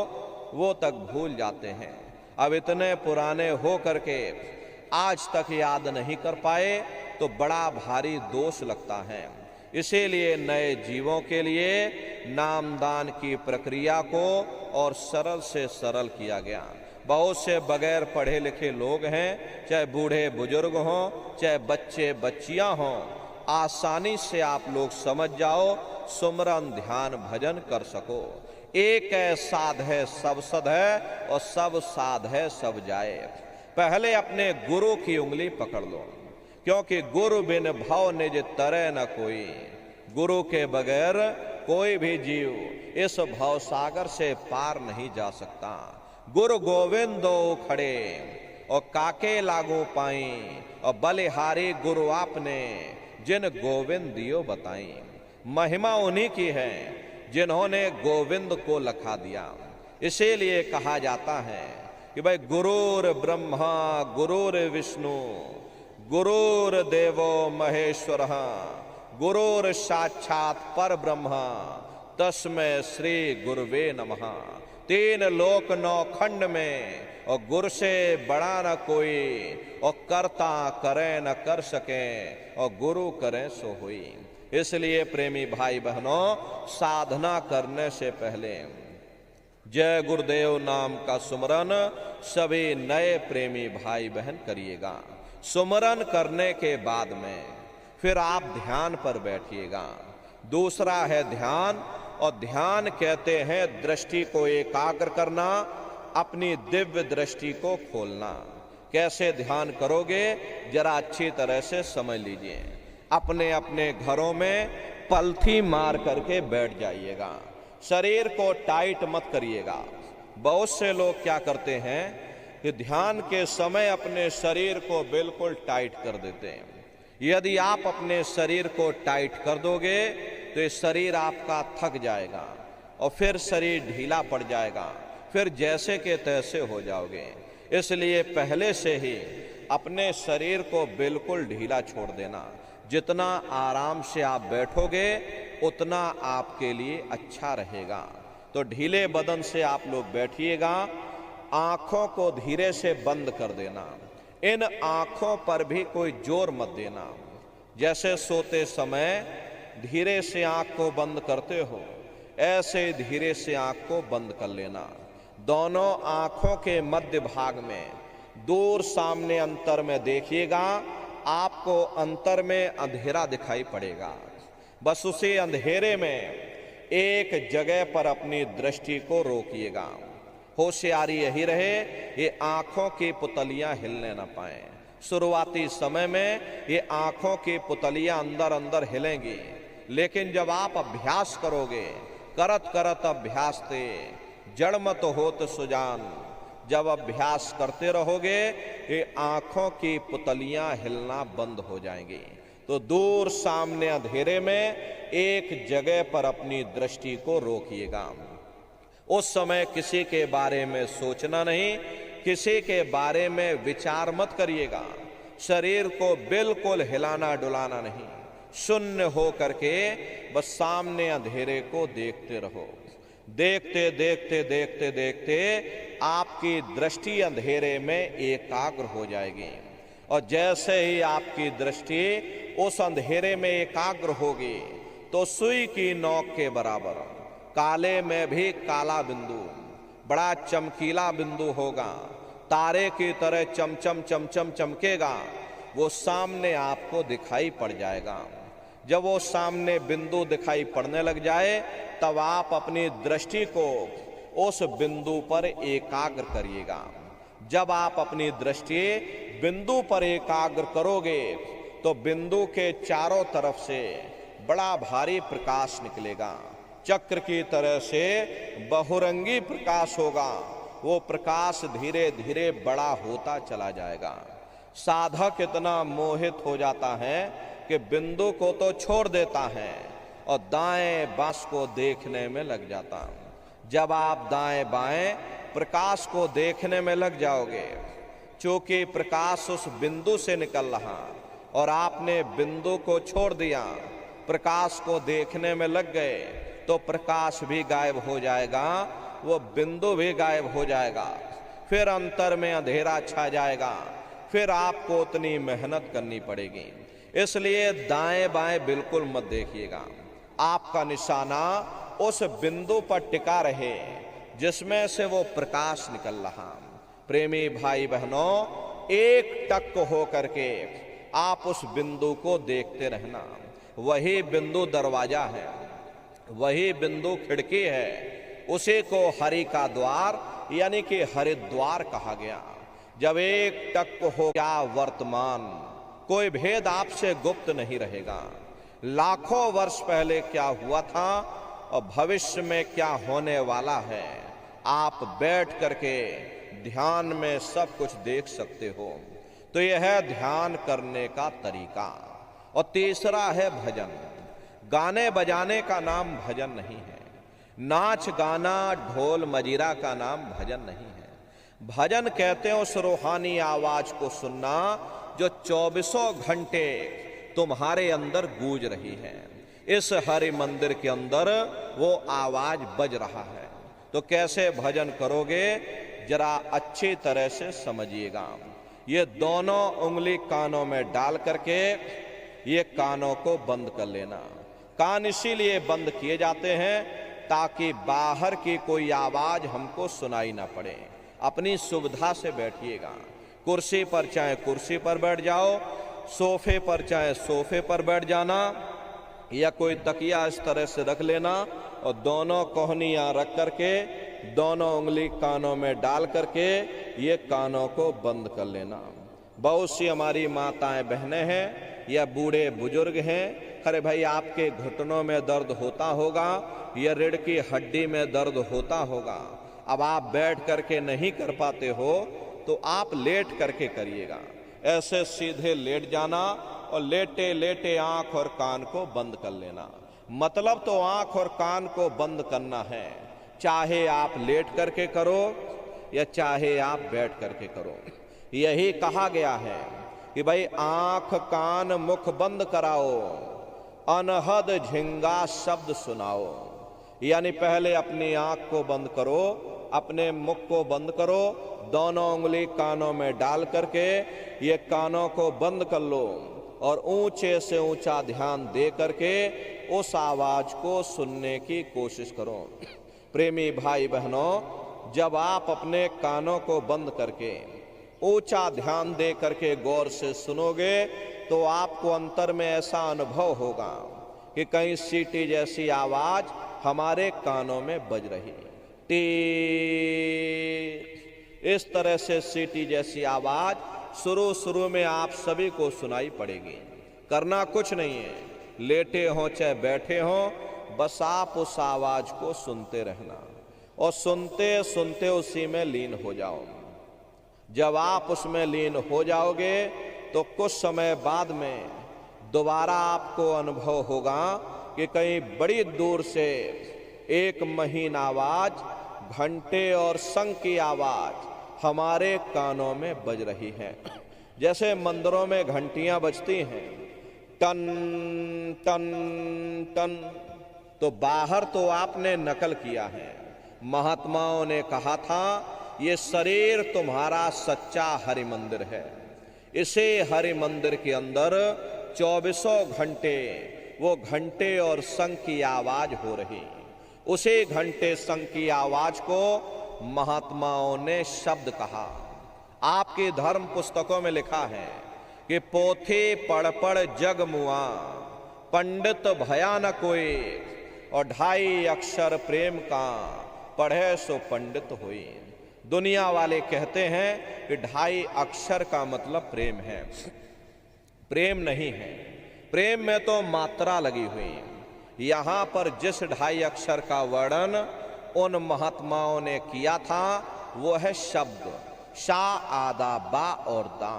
वो तक भूल जाते हैं। अब इतने पुराने हो करके आज तक याद नहीं कर पाए तो बड़ा भारी दोष लगता है। इसीलिए नए जीवों के लिए नामदान की प्रक्रिया को और सरल से सरल किया गया। बहुत से बगैर पढ़े लिखे लोग हैं, चाहे बूढ़े बुजुर्ग हों, चाहे बच्चे बच्चियां हों, आसानी से आप लोग समझ जाओ, सुमरन ध्यान भजन कर सको। एक है साध है सब सद है, और सब साध है सब जाए। पहले अपने गुरु की उंगली पकड़ लो, क्योंकि गुरु बिन भव निज तरे न कोई। गुरु के बगैर कोई भी जीव इस भव सागर से पार नहीं जा सकता। गुरु गोविंदो खड़े और काके लागो पाई, और बलिहारी गुरु आपने जिन गोविंद दियो बताई। महिमा उन्हीं की है जिन्होंने गोविंद को लखा दिया। इसीलिए कहा जाता है कि भाई गुरुर ब्रह्मा गुरुर विष्णु गुरुर देवो महेश्वर गुरुर साक्षात पर ब्रह्मा तस्मै श्री गुरुवे नमः। तीन लोक नौ खंड में और गुरु से बड़ा न कोई, और करता करे न कर सके, और गुरु करे सो हुई। इसलिए प्रेमी भाई बहनों, साधना करने से पहले जय गुरुदेव नाम का सुमरन सभी नए प्रेमी भाई बहन करिएगा। सुमरन करने के बाद में फिर आप ध्यान पर बैठिएगा। दूसरा है ध्यान, और ध्यान कहते हैं दृष्टि को एकाग्र करना, अपनी दिव्य दृष्टि को खोलना। कैसे ध्यान करोगे जरा अच्छी तरह से समझ लीजिए। अपने अपने घरों में पलथी मार करके बैठ जाइएगा। शरीर को टाइट मत करिएगा। बहुत से लोग क्या करते हैं कि ध्यान के समय अपने शरीर को बिल्कुल टाइट कर देते हैं। यदि आप अपने शरीर को टाइट कर दोगे तो ये शरीर आपका थक जाएगा, और फिर शरीर ढीला पड़ जाएगा, फिर जैसे के तैसे हो जाओगे। इसलिए पहले से ही अपने शरीर को बिल्कुल ढीला छोड़ देना। जितना आराम से आप बैठोगे उतना आपके लिए अच्छा रहेगा। तो ढीले बदन से आप लोग बैठिएगा। आंखों को धीरे से बंद कर देना। इन आंखों पर भी कोई जोर मत देना। जैसे सोते समय धीरे से आंख को बंद करते हो, ऐसे धीरे से आंख को बंद कर लेना। दोनों आंखों के मध्य भाग में दूर सामने अंतर में देखिएगा, आपको अंतर में अंधेरा दिखाई पड़ेगा। बस उसी अंधेरे में एक जगह पर अपनी दृष्टि को रोकिएगा। होशियारी यही रहे ये आंखों की पुतलियां हिलने न पाए। शुरुआती समय में ये आंखों की पुतलियां अंदर अंदर हिलेंगी, लेकिन जब आप अभ्यास करोगे, करत करत अभ्यास ते जड़ मत होत सुजान, जब अभ्यास करते रहोगे ये आंखों की पुतलियां हिलना बंद हो जाएंगी। तो दूर सामने अंधेरे में एक जगह पर अपनी दृष्टि को रोकिएगा। उस समय किसी के बारे में सोचना नहीं, किसी के बारे में विचार मत करिएगा। शरीर को बिल्कुल हिलाना डुलाना नहीं। शून्य हो करके बस सामने अंधेरे को देखते रहो। देखते देखते देखते देखते आपकी दृष्टि अंधेरे में एकाग्र हो जाएगी, और जैसे ही आपकी दृष्टि उस अंधेरे में एकाग्र होगी तो सुई की नोक के बराबर काले में भी काला बिंदु, बड़ा चमकीला बिंदु होगा, तारे की तरह चमचम चमचम चमकेगा, वो सामने आपको दिखाई पड़ जाएगा। जब वो सामने बिंदु दिखाई पड़ने लग जाए तब आप अपनी दृष्टि को उस बिंदु पर एकाग्र करिएगा। जब आप अपनी दृष्टि बिंदु पर एकाग्र करोगे तो बिंदु के चारों तरफ से बड़ा भारी प्रकाश निकलेगा, चक्र की तरह से बहुरंगी प्रकाश होगा। वो प्रकाश धीरे धीरे बड़ा होता चला जाएगा। साधक इतना मोहित हो जाता है कि बिंदु को तो छोड़ देता है और दाएं बाएं को देखने में लग जाता। जब आप दाएं बाएं प्रकाश को देखने में लग जाओगे, चूंकि प्रकाश उस बिंदु से निकल रहा और आपने बिंदु को छोड़ दिया, प्रकाश को देखने में लग गए, तो प्रकाश भी गायब हो जाएगा, वो बिंदु भी गायब हो जाएगा। फिर अंतर में अंधेरा छा जाएगा, फिर आपको उतनी मेहनत करनी पड़ेगी। इसलिए दाएं बाएं बिल्कुल मत देखिएगा। आपका निशाना उस बिंदु पर टिका रहे जिसमें से वो प्रकाश निकल रहा। प्रेमी भाई बहनों, एक टक हो करके आप उस बिंदु को देखते रहना। वही बिंदु दरवाजा है, वही बिंदु खिड़की है, उसी को हरि का द्वार यानी कि हरिद्वार कहा गया। जब एक टक हो गया वर्तमान, कोई भेद आपसे गुप्त नहीं रहेगा। लाखों वर्ष पहले क्या हुआ था और भविष्य में क्या होने वाला है, आप बैठ करके ध्यान में सब कुछ देख सकते हो। तो यह है ध्यान करने का तरीका। और तीसरा है भजन। गाने बजाने का नाम भजन नहीं है, नाच गाना ढोल मजीरा का नाम भजन नहीं है। भजन कहते हैं उस रूहानी आवाज को सुनना जो 24 घंटे तुम्हारे अंदर गूंज रही है। इस हरि मंदिर के अंदर वो आवाज बज रहा है। तो कैसे भजन करोगे, जरा अच्छी तरह से समझिएगा। ये दोनों उंगली कानों में डाल करके ये कानों को बंद कर लेना। कान इसीलिए बंद किए जाते हैं ताकि बाहर की कोई आवाज हमको सुनाई ना पड़े। अपनी सुविधा से बैठिएगा। कुर्सी पर चाहे कुर्सी पर बैठ जाओ, सोफे पर चाहे सोफे पर बैठ जाना, या कोई तकिया इस तरह से रख लेना और दोनों कोहनियां रख करके दोनों उंगली कानों में डाल करके ये कानों को बंद कर लेना। बहुत सी हमारी माताएं बहनें हैं या बूढ़े बुजुर्ग हैं, अरे भाई आपके घुटनों में दर्द होता होगा या रीढ़ की हड्डी में दर्द होता होगा, अब आप बैठ करके नहीं कर पाते हो तो आप लेट करके करिएगा। ऐसे सीधे लेट जाना और लेटे लेटे आंख और कान को बंद कर लेना। मतलब तो आंख और कान को बंद करना है, चाहे आप लेट करके करो या चाहे आप बैठ करके करो। यही कहा गया है कि भाई आंख कान मुख बंद कराओ, अनहद झिंगा शब्द सुनाओ। यानी पहले अपनी आंख को बंद करो, अपने मुख को बंद करो, दोनों उंगली कानों में डाल करके ये कानों को बंद कर लो और ऊंचे से ऊंचा ध्यान दे करके उस आवाज को सुनने की कोशिश करो। प्रेमी भाई बहनों, जब आप अपने कानों को बंद करके ऊंचा ध्यान दे करके गौर से सुनोगे तो आपको अंतर में ऐसा अनुभव होगा कि कहीं सीटी जैसी आवाज हमारे कानों में बज रही। टी, इस तरह से सीटी जैसी आवाज शुरू में आप सभी को सुनाई पड़ेगी। करना कुछ नहीं है, लेटे हो चाहे बैठे हो, बस आप उस आवाज को सुनते रहना और सुनते सुनते उसी में लीन हो जाओ। जब आप उसमें लीन हो जाओगे तो कुछ समय बाद में दोबारा आपको अनुभव होगा कि कहीं बड़ी दूर से एक महीन आवाज, घंटे और शंख की आवाज हमारे कानों में बज रही है। जैसे मंदिरों में घंटियां बजती हैं, टन टन टन, तो बाहर तो आपने नकल किया है। महात्माओं ने कहा था ये शरीर तुम्हारा सच्चा हरि मंदिर है। इसे हरि मंदिर के अंदर 24 घंटे वो घंटे और शंख की आवाज हो रही। उसी घंटे शंख की आवाज को महात्माओं ने शब्द कहा। आपकी धर्म पुस्तकों में लिखा है कि पोथी पढ़ पढ़ जग मुआ, पंडित भया न कोई, और 2.5 अक्षर प्रेम का, पढ़े सो पंडित हुई। दुनिया वाले कहते हैं कि 2.5 अक्षर का मतलब प्रेम है। प्रेम नहीं है, प्रेम में तो मात्रा लगी हुई है। यहां पर जिस 2.5 अक्षर का वर्णन उन महात्माओं ने किया था वो है शब्द, शा, आदा, बा और दा।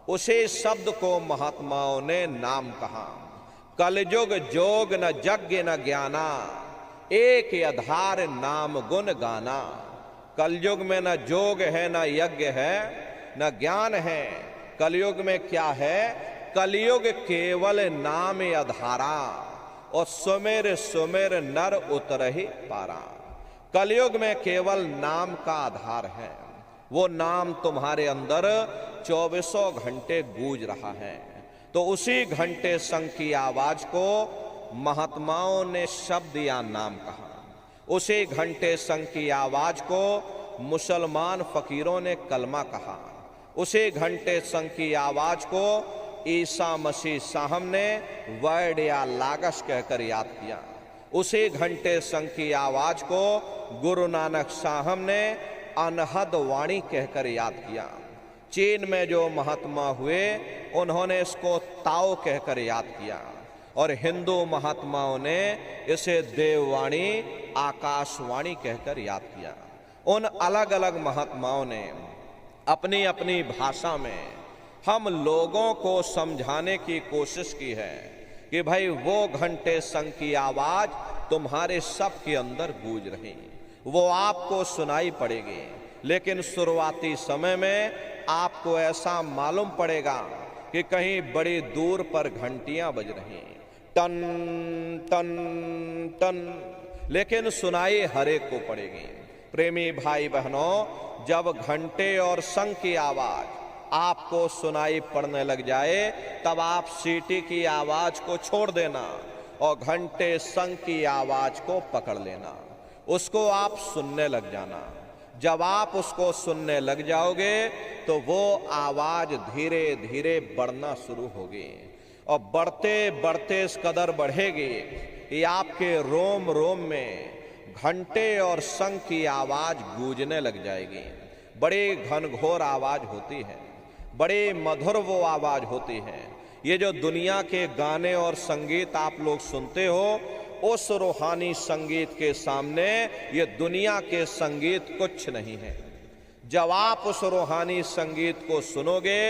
उसी शब्द को महात्माओं ने नाम कहा। कलयुग जोग न यज्ञ न ज्ञाना, एक आधार नाम गुण गाना। कलयुग में न जोग है, न यज्ञ है, न ज्ञान है। कलयुग में क्या है? कलयुग केवल नाम आधारा, और सुमेर सुमेर नर उतरहि पारा। कलयुग में केवल नाम का आधार है। वो नाम तुम्हारे अंदर 24 घंटे गूंज रहा है। तो उसी घंटे संग की आवाज को महात्माओं ने शब्द या नाम कहा। उसी घंटे संग की आवाज को मुसलमान फकीरों ने कलमा कहा। उसी घंटे संग की आवाज को ईसा मसीह साहब ने वर्ड या लागश कहकर याद किया। उसी घंटे संग की आवाज को गुरु नानक साहब ने अनहद वाणी कहकर याद किया। चीन में जो महात्मा हुए उन्होंने इसको ताओ कहकर याद किया, और हिंदू महात्माओं ने इसे देववाणी, आकाशवाणी कहकर याद किया। उन अलग अलग महात्माओं ने अपनी अपनी भाषा में हम लोगों को समझाने की कोशिश की है कि भाई वो घंटे संग की आवाज तुम्हारे सब के अंदर गूंज रही, वो आपको सुनाई पड़ेगी। लेकिन शुरुआती समय में आपको ऐसा मालूम पड़ेगा कि कहीं बड़ी दूर पर घंटियां बज रही, टन टन टन, लेकिन सुनाई हर एक को पड़ेगी। प्रेमी भाई बहनों, जब घंटे और शंख की आवाज आपको सुनाई पड़ने लग जाए तब आप सीटी की आवाज को छोड़ देना और घंटे शंख की आवाज को पकड़ लेना, उसको आप सुनने लग जाना। जब आप उसको सुनने लग जाओगे तो वो आवाज धीरे धीरे बढ़ना शुरू होगी, और बढ़ते बढ़ते इस कदर बढ़ेगी कि आपके रोम रोम में घंटे और शंख की आवाज गूंजने लग जाएगी। बड़ी घनघोर आवाज होती है, बड़े मधुर वो आवाज होती है। ये जो दुनिया के गाने और संगीत आप लोग सुनते हो, उस रूहानी संगीत के सामने ये दुनिया के संगीत कुछ नहीं है। जब आप उस रूहानी संगीत को सुनोगे,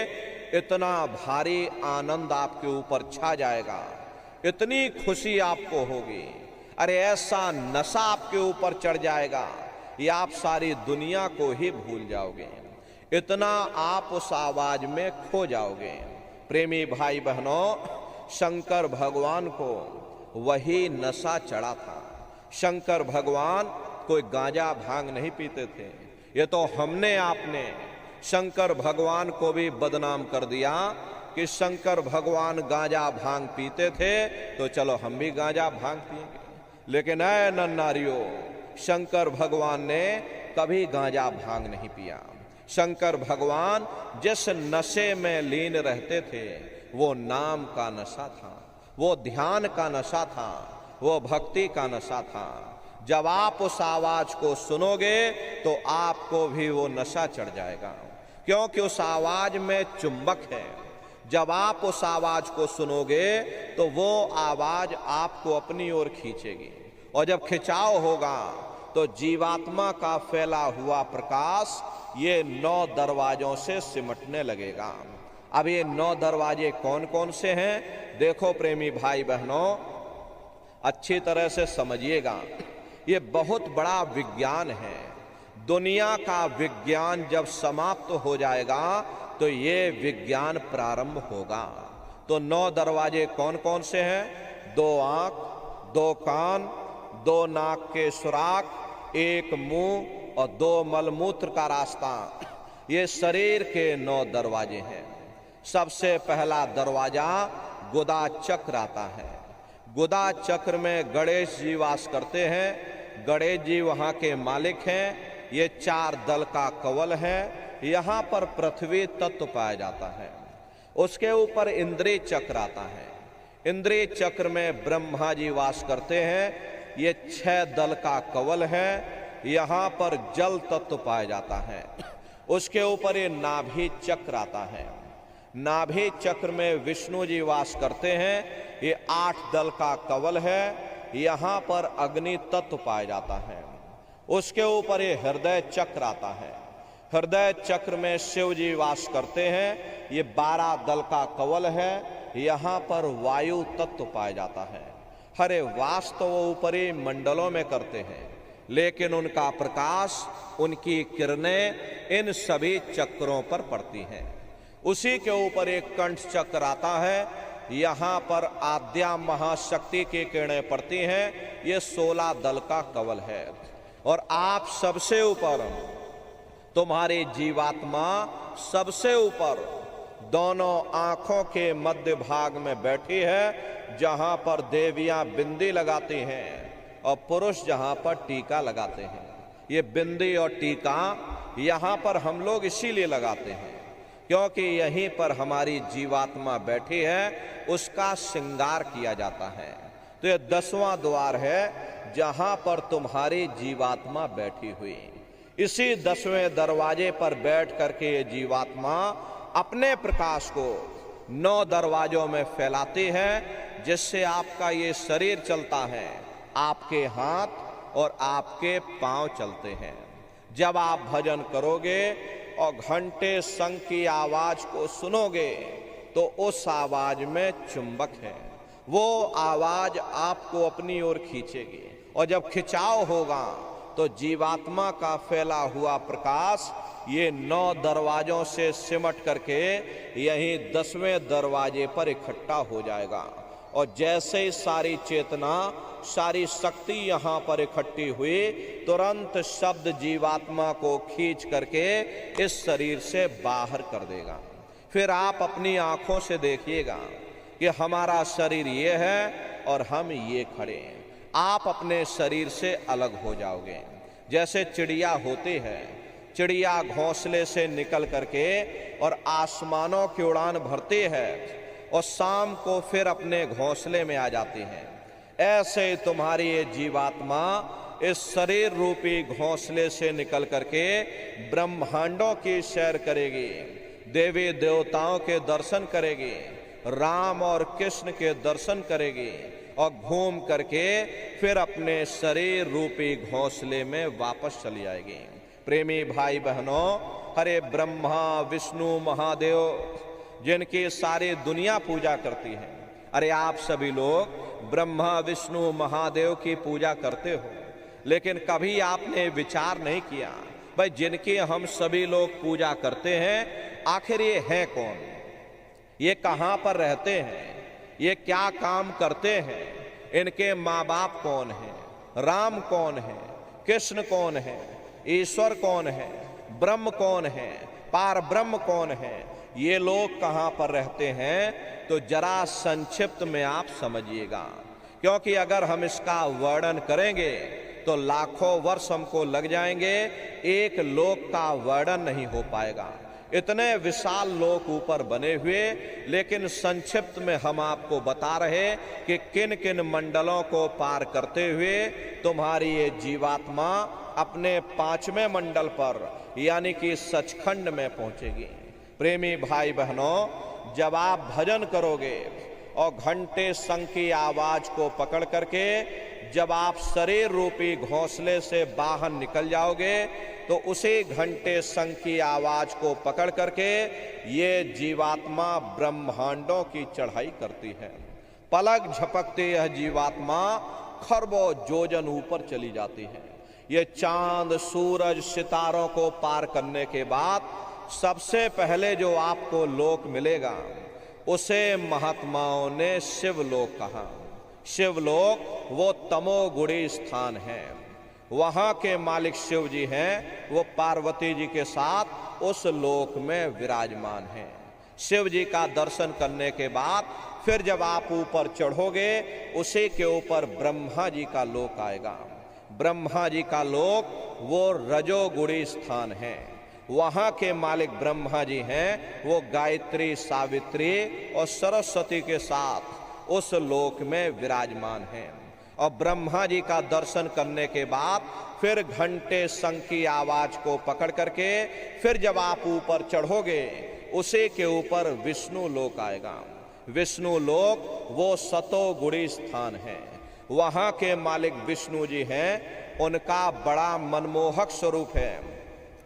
इतना भारी आनंद आपके ऊपर छा जाएगा, इतनी खुशी आपको होगी, अरे ऐसा नशा आपके ऊपर चढ़ जाएगा या आप सारी दुनिया को ही भूल जाओगे, इतना आप उस आवाज में खो जाओगे। प्रेमी भाई बहनों, शंकर भगवान को वही नशा चढ़ा था। शंकर भगवान कोई गांजा भांग नहीं पीते थे। ये तो हमने आपने शंकर भगवान को भी बदनाम कर दिया कि शंकर भगवान गांजा भांग पीते थे तो चलो हम भी गांजा भांग पिएंगे। लेकिन ऐ नन्नारियों, शंकर भगवान ने कभी गांजा भांग नहीं पिया। शंकर भगवान जिस नशे में लीन रहते थे वो नाम का नशा था, वो ध्यान का नशा था, वो भक्ति का नशा था। जब आप उस आवाज को सुनोगे तो आपको भी वो नशा चढ़ जाएगा, क्योंकि उस आवाज में चुंबक है। जब आप उस आवाज को सुनोगे तो वो आवाज आपको अपनी ओर खींचेगी, और जब खिंचाव होगा तो जीवात्मा का फैला हुआ प्रकाश ये 9 दरवाजों से सिमटने लगेगा। अब ये 9 दरवाजे कौन कौन से हैं? देखो प्रेमी भाई बहनों, अच्छी तरह से समझिएगा, ये बहुत बड़ा विज्ञान है। दुनिया का विज्ञान जब समाप्त हो जाएगा तो ये विज्ञान प्रारंभ होगा। तो 9 दरवाजे कौन कौन से हैं? 2 आंख, 2 कान, 2 नाक के सुराख, 1 मुंह और 2 मलमूत्र का रास्ता। ये शरीर के 9 दरवाजे हैं। सबसे पहला दरवाजा गुदा चक्र आता है। गुदा चक्र में गणेश जी वास करते हैं। गणेश जी वहाँ के मालिक हैं। ये 4 दल का कवल है। यहाँ पर पृथ्वी तत्व पाया जाता है। उसके ऊपर इंद्रिय चक्र आता है। इंद्रिय चक्र में ब्रह्मा जी वास करते हैं। ये 6 दल का कवल है। यहां पर जल तत्व पाया जाता है। उसके ऊपर ये नाभि चक्र आता है। नाभि चक्र में विष्णु जी वास करते हैं। ये 8 दल का कवल है। यहां पर अग्नि तत्व पाया जाता है। उसके ऊपर ये हृदय चक्र आता है। हृदय चक्र में शिव जी वास करते हैं। ये 12 दल का कवल है। यहां पर वायु तत्व पाया जाता है। हरे वास तो वो ऊपरी मंडलों में करते हैं, लेकिन उनका प्रकाश, उनकी किरणें इन सभी चक्रों पर पड़ती हैं। उसी के ऊपर एक कंठ चक्र आता है। यहाँ पर आद्या महाशक्ति की किरणें पड़ती हैं। ये 16 दल का कवल है। और आप सबसे ऊपर, तुम्हारी जीवात्मा सबसे ऊपर दोनों आंखों के मध्य भाग में बैठी है, जहां पर देवियां बिंदी लगाती हैं और पुरुष जहां पर टीका लगाते हैं। ये बिंदी और टीका यहाँ पर हम लोग इसीलिए लगाते हैं क्योंकि यहीं पर हमारी जीवात्मा बैठी है, उसका श्रृंगार किया जाता है। तो ये 10वां द्वार है जहां पर तुम्हारी जीवात्मा बैठी हुई। इसी 10वें दरवाजे पर बैठ करके ये जीवात्मा अपने प्रकाश को 9 दरवाजों में फैलाती है, जिससे आपका ये शरीर चलता है, आपके हाथ और आपके पांव चलते हैं। जब आप भजन करोगे और घंटे शंख की आवाज को सुनोगे तो उस आवाज में चुंबक है। वो आवाज आपको अपनी ओर खींचेगी और जब खिंचाव होगा तो जीवात्मा का फैला हुआ प्रकाश ये 9 दरवाजों से सिमट करके यहीं 10वें दरवाजे पर इकट्ठा हो जाएगा। और जैसे ही सारी चेतना, सारी शक्ति यहाँ पर इकट्ठी हुई, तुरंत शब्द जीवात्मा को खींच करके इस शरीर से बाहर कर देगा। फिर आप अपनी आंखों से देखिएगा कि हमारा शरीर ये है और हम ये खड़े हैं। आप अपने शरीर से अलग हो जाओगे। जैसे चिड़िया होती है, चिड़िया घोंसले से निकल करके और आसमानों की उड़ान भरती है और शाम को फिर अपने घोंसले में आ जाती है। ऐसे तुम्हारी ये जीवात्मा इस शरीर रूपी घोंसले से निकल करके ब्रह्मांडों की सैर करेगी, देवी देवताओं के दर्शन करेगी, राम और कृष्ण के दर्शन करेगी और घूम करके फिर अपने शरीर रूपी घोंसले में वापस चली आएगी। प्रेमी भाई बहनों, हरे ब्रह्मा विष्णु महादेव जिनकी सारी दुनिया पूजा करती है, अरे आप सभी लोग ब्रह्मा विष्णु महादेव की पूजा करते हो, लेकिन कभी आपने विचार नहीं किया भाई जिनकी हम सभी लोग पूजा करते हैं, आखिर ये हैं कौन? ये कहाँ पर रहते हैं? ये क्या काम करते हैं? इनके माँ बाप कौन हैं? राम कौन है? कृष्ण कौन है? ईश्वर कौन है? ब्रह्म कौन है? पार ब्रह्म कौन है? ये लोग कहाँ पर रहते हैं? तो जरा संक्षिप्त में आप समझिएगा, क्योंकि अगर हम इसका वर्णन करेंगे तो लाखों वर्ष हमको लग जाएंगे, एक लोक का वर्णन नहीं हो पाएगा। इतने विशाल लोक ऊपर बने हुए, लेकिन संक्षिप्त में हम आपको बता रहे कि किन किन मंडलों को पार करते हुए तुम्हारी ये जीवात्मा अपने 5वें मंडल पर यानी कि सचखंड में पहुंचेगी। प्रेमी भाई बहनों, जब आप भजन करोगे और घंटे शंख की आवाज को पकड़ करके जब आप शरीर रूपी घोंसले से बाहर निकल जाओगे तो उसी घंटे शंख की आवाज को पकड़ करके ये जीवात्मा ब्रह्मांडों की चढ़ाई करती है। पलक झपकते यह जीवात्मा खरबों योजन ऊपर चली जाती है। ये चांद सूरज सितारों को पार करने के बाद सबसे पहले जो आपको लोक मिलेगा उसे महात्माओं ने शिवलोक कहा। शिवलोक वो तमोगुणी स्थान है। वहां के मालिक शिव जी हैं, वो पार्वती जी के साथ उस लोक में विराजमान हैं। शिव जी का दर्शन करने के बाद फिर जब आप ऊपर चढ़ोगे उसी के ऊपर ब्रह्मा जी का लोक आएगा। ब्रह्मा जी का लोक वो रजोगुणी स्थान है। वहां के मालिक ब्रह्मा जी हैं, वो गायत्री सावित्री और सरस्वती के साथ उस लोक में विराजमान हैं। और ब्रह्मा जी का दर्शन करने के बाद फिर घंटे शंख की आवाज को पकड़ करके फिर जब आप ऊपर चढ़ोगे, उसी के ऊपर विष्णु लोक आएगा। विष्णु लोक वो सतोगुणी स्थान है, वहां के मालिक विष्णु जी हैं। उनका बड़ा मनमोहक स्वरूप है।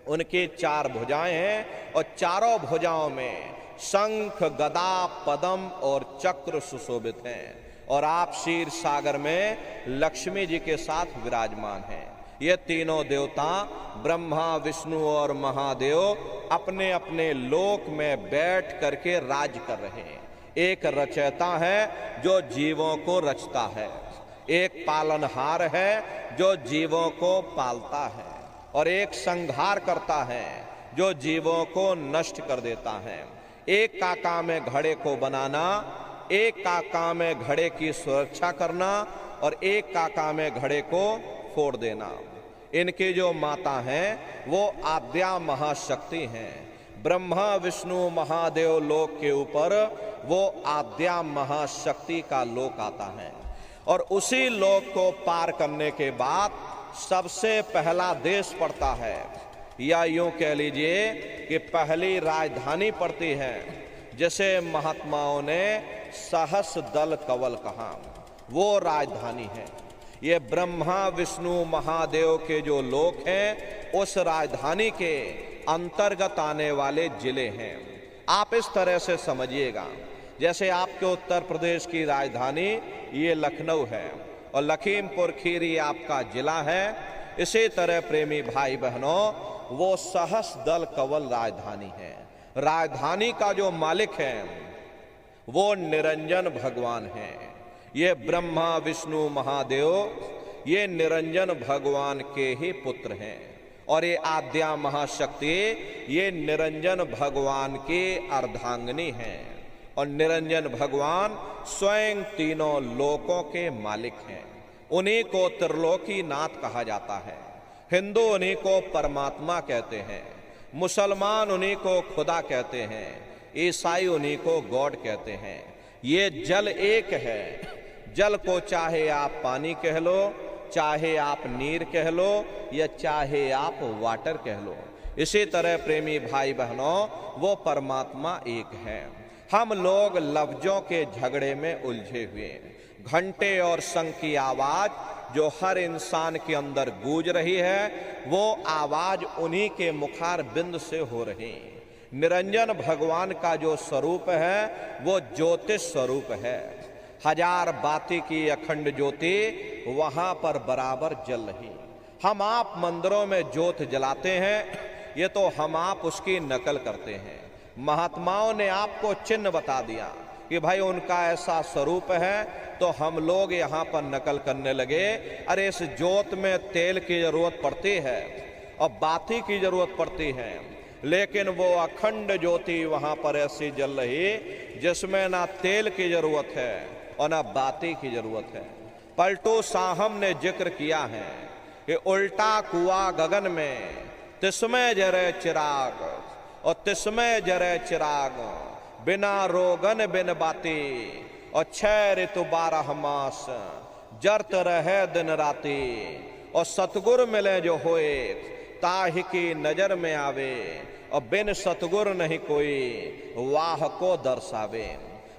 उनकी 4 भुजाएं हैं और चारों भुजाओं में शंख, गदा, पद्म और चक्र सुशोभित हैं। और आप क्षीर सागर में लक्ष्मी जी के साथ विराजमान हैं। ये तीनों देवता ब्रह्मा, विष्णु और महादेव अपने अपने लोक में बैठ करके राज कर रहे हैं। एक रचयिता है जो जीवों को रचता है, एक पालनहार है जो जीवों को पालता है, और एक संहार करता है जो जीवों को नष्ट कर देता है। एक का काम है घड़े को बनाना, एक का काम है घड़े की सुरक्षा करना, और एक का काम है घड़े को फोड़ देना। इनकी जो माता हैं वो आद्या महाशक्ति हैं। ब्रह्मा, विष्णु, महादेव लोक के ऊपर वो आद्या महाशक्ति का लोक आता है। और उसी लोक को पार करने के बाद सबसे पहला देश पड़ता है, या यूं कह लीजिए कि पहली राजधानी पड़ती है, जैसे महात्माओं ने सहस दल कवल कहा, वो राजधानी है। ये ब्रह्मा, विष्णु, महादेव के जो लोक हैं उस राजधानी के अंतर्गत आने वाले जिले हैं। आप इस तरह से समझिएगा, जैसे आपके उत्तर प्रदेश की राजधानी ये लखनऊ है और लखीमपुर खीरी आपका जिला है, इसी तरह प्रेमी भाई बहनों वो सहस दल कवल राजधानी है। राजधानी का जो मालिक है वो निरंजन भगवान है। ये ब्रह्मा, विष्णु, महादेव ये निरंजन भगवान के ही पुत्र हैं, और ये आद्या महाशक्ति ये निरंजन भगवान की अर्धांगिनी हैं। और निरंजन भगवान स्वयं तीनों लोकों के मालिक हैं। उन्हीं को त्रिलोकीनाथ कहा जाता है। हिंदू उन्हीं को परमात्मा कहते हैं, मुसलमान उन्हीं को खुदा कहते हैं, ईसाई उन्हीं को गॉड कहते हैं। ये जल एक है। जल को चाहे आप पानी कह लो, चाहे आप नीर कह लो, या चाहे आप वाटर कह लो। इसी तरह प्रेमी भाई बहनों वो परमात्मा एक है। हम लोग लफ्जों के झगड़े में उलझे हुए हैं। घंटे और शंख की आवाज जो हर इंसान के अंदर गूंज रही है, वो आवाज उन्हीं के मुखार बिंद से हो रही है। निरंजन भगवान का जो स्वरूप है वो ज्योतिष स्वरूप है। 1000 बाती की अखंड ज्योति वहां पर बराबर जल रही। हम आप मंदिरों में ज्योत जलाते हैं, ये तो हम आप उसकी नकल करते हैं। महात्माओं ने आपको चिन्ह बता दिया कि भाई उनका ऐसा स्वरूप है, तो हम लोग यहाँ पर नकल करने लगे। अरे इस ज्योत में तेल की जरूरत पड़ती है और बाती की जरूरत पड़ती है, लेकिन वो अखंड ज्योति वहां पर ऐसी जल रही जिसमें ना तेल की जरूरत है और ना बाती की जरूरत है। पलटू साहब ने जिक्र किया है कि उल्टा कुआ गगन में तिस्मय जरे चिराग, और तिस्मय जरे चिराग बिना रोगन बिन बाती, और 6 ऋतु 12 मास जरत रहे दिन राती, और सतगुर मिले जो होए ताहि की नजर में आवे, और बिन सतगुर नहीं कोई वाह को दर्शावे।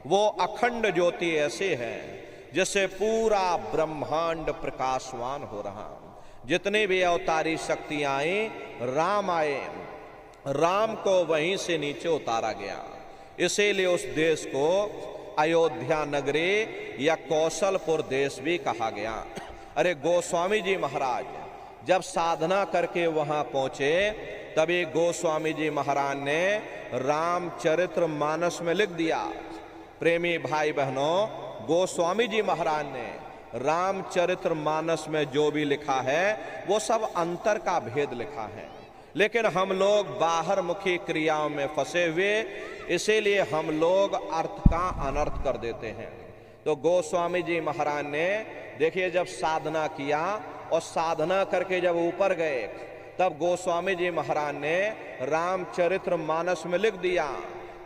वो अखंड ज्योति ऐसे है जिससे पूरा ब्रह्मांड प्रकाशवान हो रहा। जितनी भी अवतारी शक्तियां आई, राम आए, राम को वहीं से नीचे उतारा गया। इसीलिए उस देश को अयोध्या नगरी या कौशलपुर देश भी कहा गया। अरे गोस्वामी जी महाराज जब साधना करके वहां पहुंचे, तभी गोस्वामी जी महाराज ने रामचरित्र मानस में लिख दिया। प्रेमी भाई बहनों, गोस्वामी जी महाराज ने रामचरित्र मानस में जो भी लिखा है वो सब अंतर का भेद लिखा है, लेकिन हम लोग बाहर मुखी क्रियाओं में फंसे हुए, इसीलिए हम लोग अर्थ का अनर्थ कर देते हैं। तो गोस्वामी जी महाराज ने देखिए जब साधना किया और साधना करके जब ऊपर गए, तब गोस्वामी जी महाराज ने रामचरित्र मानस में लिख दिया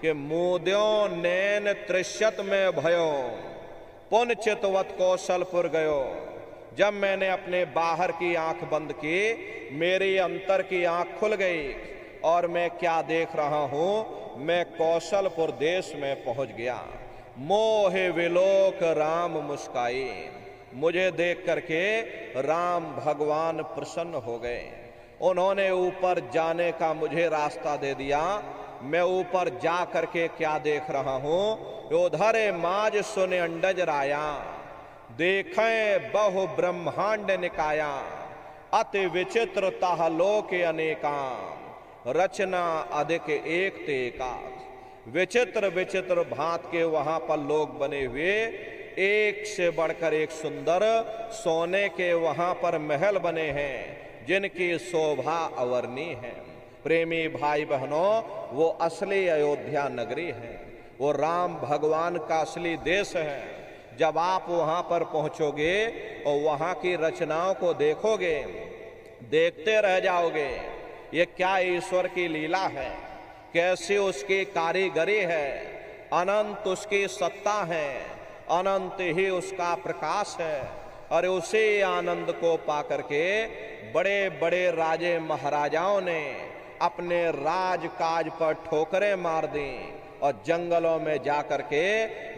कि मुद्यों नैन त्रिशत में भयो पुन चितवत कौशलपुर गयो, जब मैंने अपने बाहर की आंख बंद की, मेरी अंतर की आंख खुल गई और मैं क्या देख रहा हूं, मैं कौशलपुर देश में पहुंच गया। मोहे विलोक राम मुस्काई, मुझे देख करके राम भगवान प्रसन्न हो गए। उन्होंने ऊपर जाने का मुझे रास्ता दे दिया। मैं ऊपर जा करके क्या देख रहा हूं, उधर माज सुने अंडज राया, देखें बहु ब्रह्मांड निकाया, अति विचित्र ताह लोक अनेका, रचना अधिक एक तेका। विचित्र विचित्र भांत के वहां पर लोग बने हुए, एक से बढ़कर एक सुंदर सोने के वहां पर महल बने हैं जिनकी शोभा अवर्णीय है। प्रेमी भाई बहनों, वो असली अयोध्या नगरी है, वो राम भगवान का असली देश है। जब आप वहां पर पहुंचोगे और वहां की रचनाओं को देखोगे, देखते रह जाओगे, ये क्या ईश्वर की लीला है, कैसी उसकी कारीगरी है, अनंत उसकी सत्ता है, अनंत ही उसका प्रकाश है। और उसी आनंद को पाकर के बड़े बड़े राजे महाराजाओं ने अपने राजकाज पर ठोकरें मार दी और जंगलों में जाकर के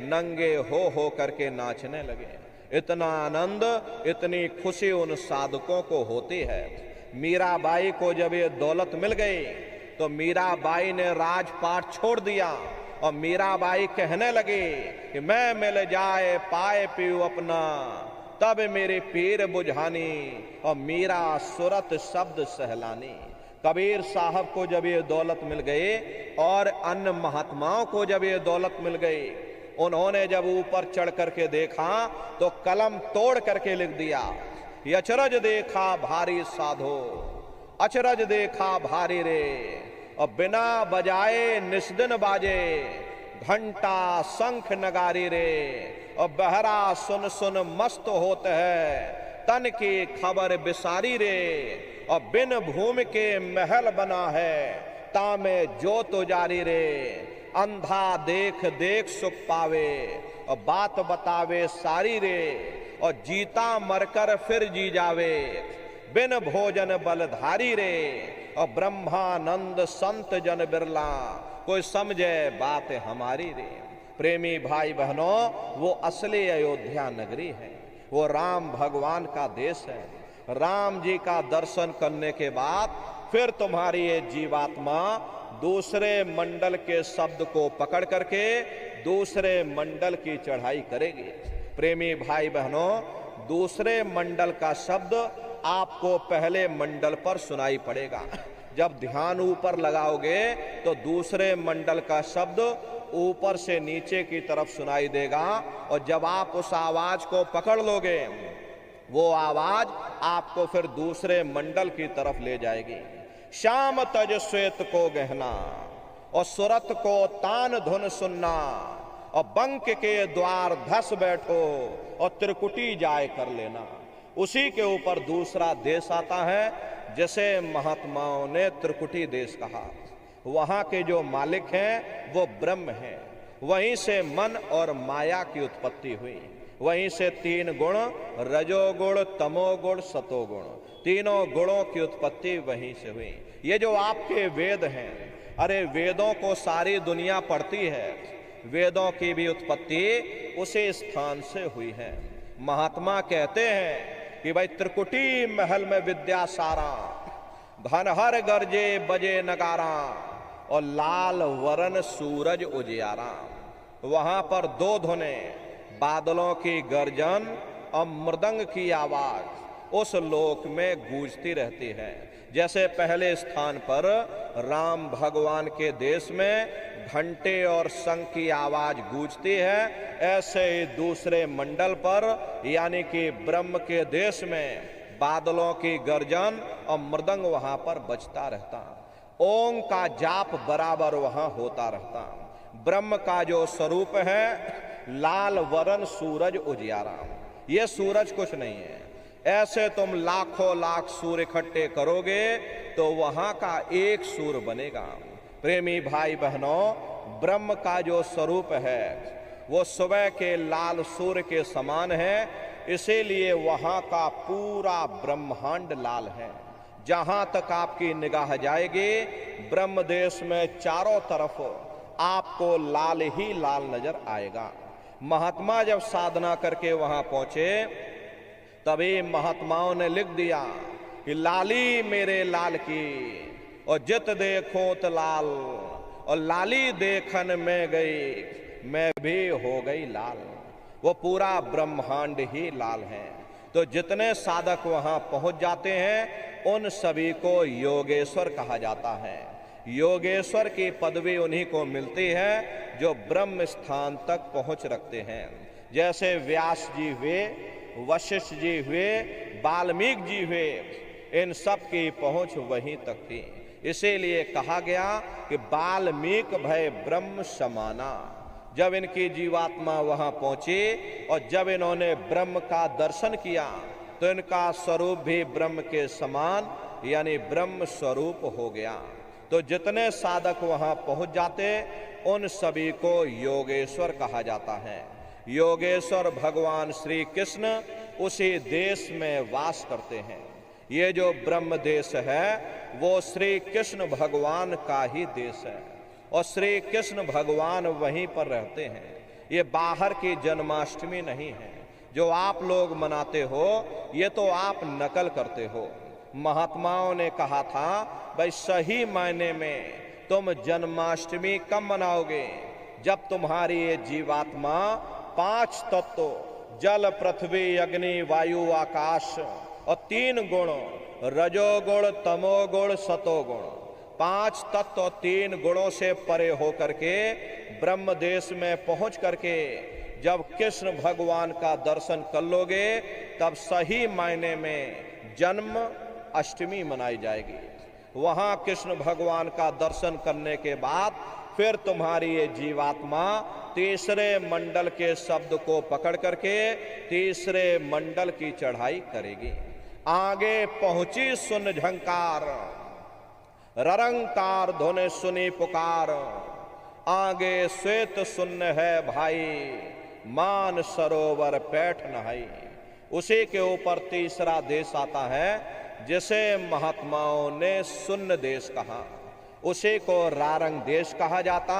नंगे हो करके नाचने लगे। इतना आनंद, इतनी खुशी उन साधकों को होती है। मीराबाई को जब ये दौलत मिल गई तो मीराबाई ने राजपाट छोड़ दिया और मीराबाई कहने लगी कि मैं मिल जाए पाए पीऊ अपना, तब मेरे पीर बुझानी, और मीरा सुरत शब्द सहलानी। कबीर साहब को जब ये दौलत मिल गई और अन्य महात्माओं को जब ये दौलत मिल गई, उन्होंने जब ऊपर चढ़ करके देखा तो कलम तोड़ करके लिख दिया, ये अचरज देखा भारी साधो, अचरज देखा भारी रे, और बिना बजाए निस्दिन बाजे, घंटा शंख नगारी रे, और बहरा सुन सुन मस्त होते है, तन की खबर बिसारी रे, और बिन भूमि के महल बना है, तामे जो तो जारी रे, अंधा देख देख सुख पावे, और बात बतावे सारी रे, और जीता मरकर फिर जी जावे, बिन भोजन बलधारी रे, और ब्रह्मानंद संत जन बिरला, कोई समझे बात हमारी रे। प्रेमी भाई बहनों, वो असली अयोध्या नगरी है, वो राम भगवान का देश है। राम जी का दर्शन करने के बाद फिर तुम्हारी ये जीवात्मा दूसरे मंडल के शब्द को पकड़ करके दूसरे मंडल की चढ़ाई करेगी। प्रेमी भाई बहनों, दूसरे मंडल का शब्द आपको पहले मंडल पर सुनाई पड़ेगा। जब ध्यान ऊपर लगाओगे तो दूसरे मंडल का शब्द ऊपर से नीचे की तरफ सुनाई देगा, और जब आप उस आवाज को पकड़ लोगे, वो आवाज आपको फिर दूसरे मंडल की तरफ ले जाएगी। श्याम तज श्वेत को गहना, और सुरत को तान धुन सुनना, और बंक के द्वार धस बैठो, और त्रिकुटी जाए कर लेना। उसी के ऊपर दूसरा देश आता है, जैसे महात्माओं ने त्रिकुटी देश कहा। वहां के जो मालिक हैं वो ब्रह्म हैं, वहीं से मन और माया की उत्पत्ति हुई। वहीं से तीन गुण, रजोगुण, तमोगुण, सतोगुण, तीनों गुणों की उत्पत्ति वहीं से हुई। ये जो आपके वेद हैं, अरे वेदों को सारी दुनिया पढ़ती है, वेदों की भी उत्पत्ति उसी स्थान से हुई है। महात्मा कहते हैं कि भाई त्रिकुटी महल में विद्या सारा, धनहर गरजे बजे नगारा, और लाल वरन सूरज उजियारा। वहां पर दो धुने, बादलों की गर्जन और मृदंग की आवाज उस लोक में गूंजती रहती है। जैसे पहले स्थान पर राम भगवान के देश में घंटे और शंख की आवाज गूंजती है, ऐसे ही दूसरे मंडल पर यानी कि ब्रह्म के देश में बादलों की गर्जन और मृदंग वहां पर बजता रहता। ओम का जाप बराबर वहां होता रहता। ब्रह्म का जो स्वरूप है, लाल वरण सूरज उजियारा। ये सूरज कुछ नहीं है, ऐसे तुम लाखों लाख सूर्य इकट्ठे करोगे तो वहां का एक सूर्य बनेगा। प्रेमी भाई बहनों, ब्रह्म का जो स्वरूप है वो सुबह के लाल सूर्य के समान है, इसीलिए वहां का पूरा ब्रह्मांड लाल है। जहां तक आपकी निगाह जाएगी ब्रह्म देश में चारों तरफ आपको लाल ही लाल नजर आएगा। महात्मा जब साधना करके वहां पहुंचे तभी महात्माओं ने लिख दिया कि लाली मेरे लाल की, और जित देखो तो लाल, और लाली देखन में गई मैं भी हो गई लाल। वो पूरा ब्रह्मांड ही लाल है। तो जितने साधक वहां पहुंच जाते हैं उन सभी को योगेश्वर कहा जाता है। योगेश्वर की पदवी उन्हीं को मिलती है जो ब्रह्म स्थान तक पहुंच रखते हैं। जैसे व्यास जी हुए, वशिष्ठ जी हुए, वाल्मीकि जी हुए, इन सब की पहुंच वहीं तक थी। इसीलिए कहा गया कि वाल्मीकि भय ब्रह्म समाना। जब इनकी जीवात्मा वहां पहुंची और जब इन्होंने ब्रह्म का दर्शन किया तो इनका स्वरूप भी ब्रह्म के समान यानी ब्रह्म स्वरूप हो गया। तो जितने साधक वहां पहुंच जाते उन सभी को योगेश्वर कहा जाता है। योगेश्वर भगवान श्री कृष्ण उसी देश में वास करते हैं। ये जो ब्रह्म देश है वो श्री कृष्ण भगवान का ही देश है और श्री कृष्ण भगवान वहीं पर रहते हैं। ये बाहर की जन्माष्टमी नहीं है जो आप लोग मनाते हो, ये तो आप नकल करते हो। महात्माओं ने कहा था भाई सही मायने में तुम जन्माष्टमी कब मनाओगे? जब तुम्हारी ये जीवात्मा 5 तत्व जल पृथ्वी अग्नि वायु आकाश और 3 गुण रजोगुण तमोगुण सतोगुण 5 तत्व 3 गुणों से परे होकर के ब्रह्म देश में पहुंच करके जब कृष्ण भगवान का दर्शन कर लोगे तब सही मायने में जन्म अष्टमी मनाई जाएगी। वहां कृष्ण भगवान का दर्शन करने के बाद फिर तुम्हारी ये जीवात्मा तीसरे मंडल के शब्द को पकड़ करके तीसरे मंडल की चढ़ाई करेगी। आगे पहुंची सुन झंकार, ररंकार धुन सुनी पुकार, आगे श्वेत सुन्न है भाई, मान सरोवर पैठ नहाई। उसी के ऊपर तीसरा देश आता है जिसे महात्माओं ने सुन्न देश कहा, उसी को रारंग देश कहा जाता,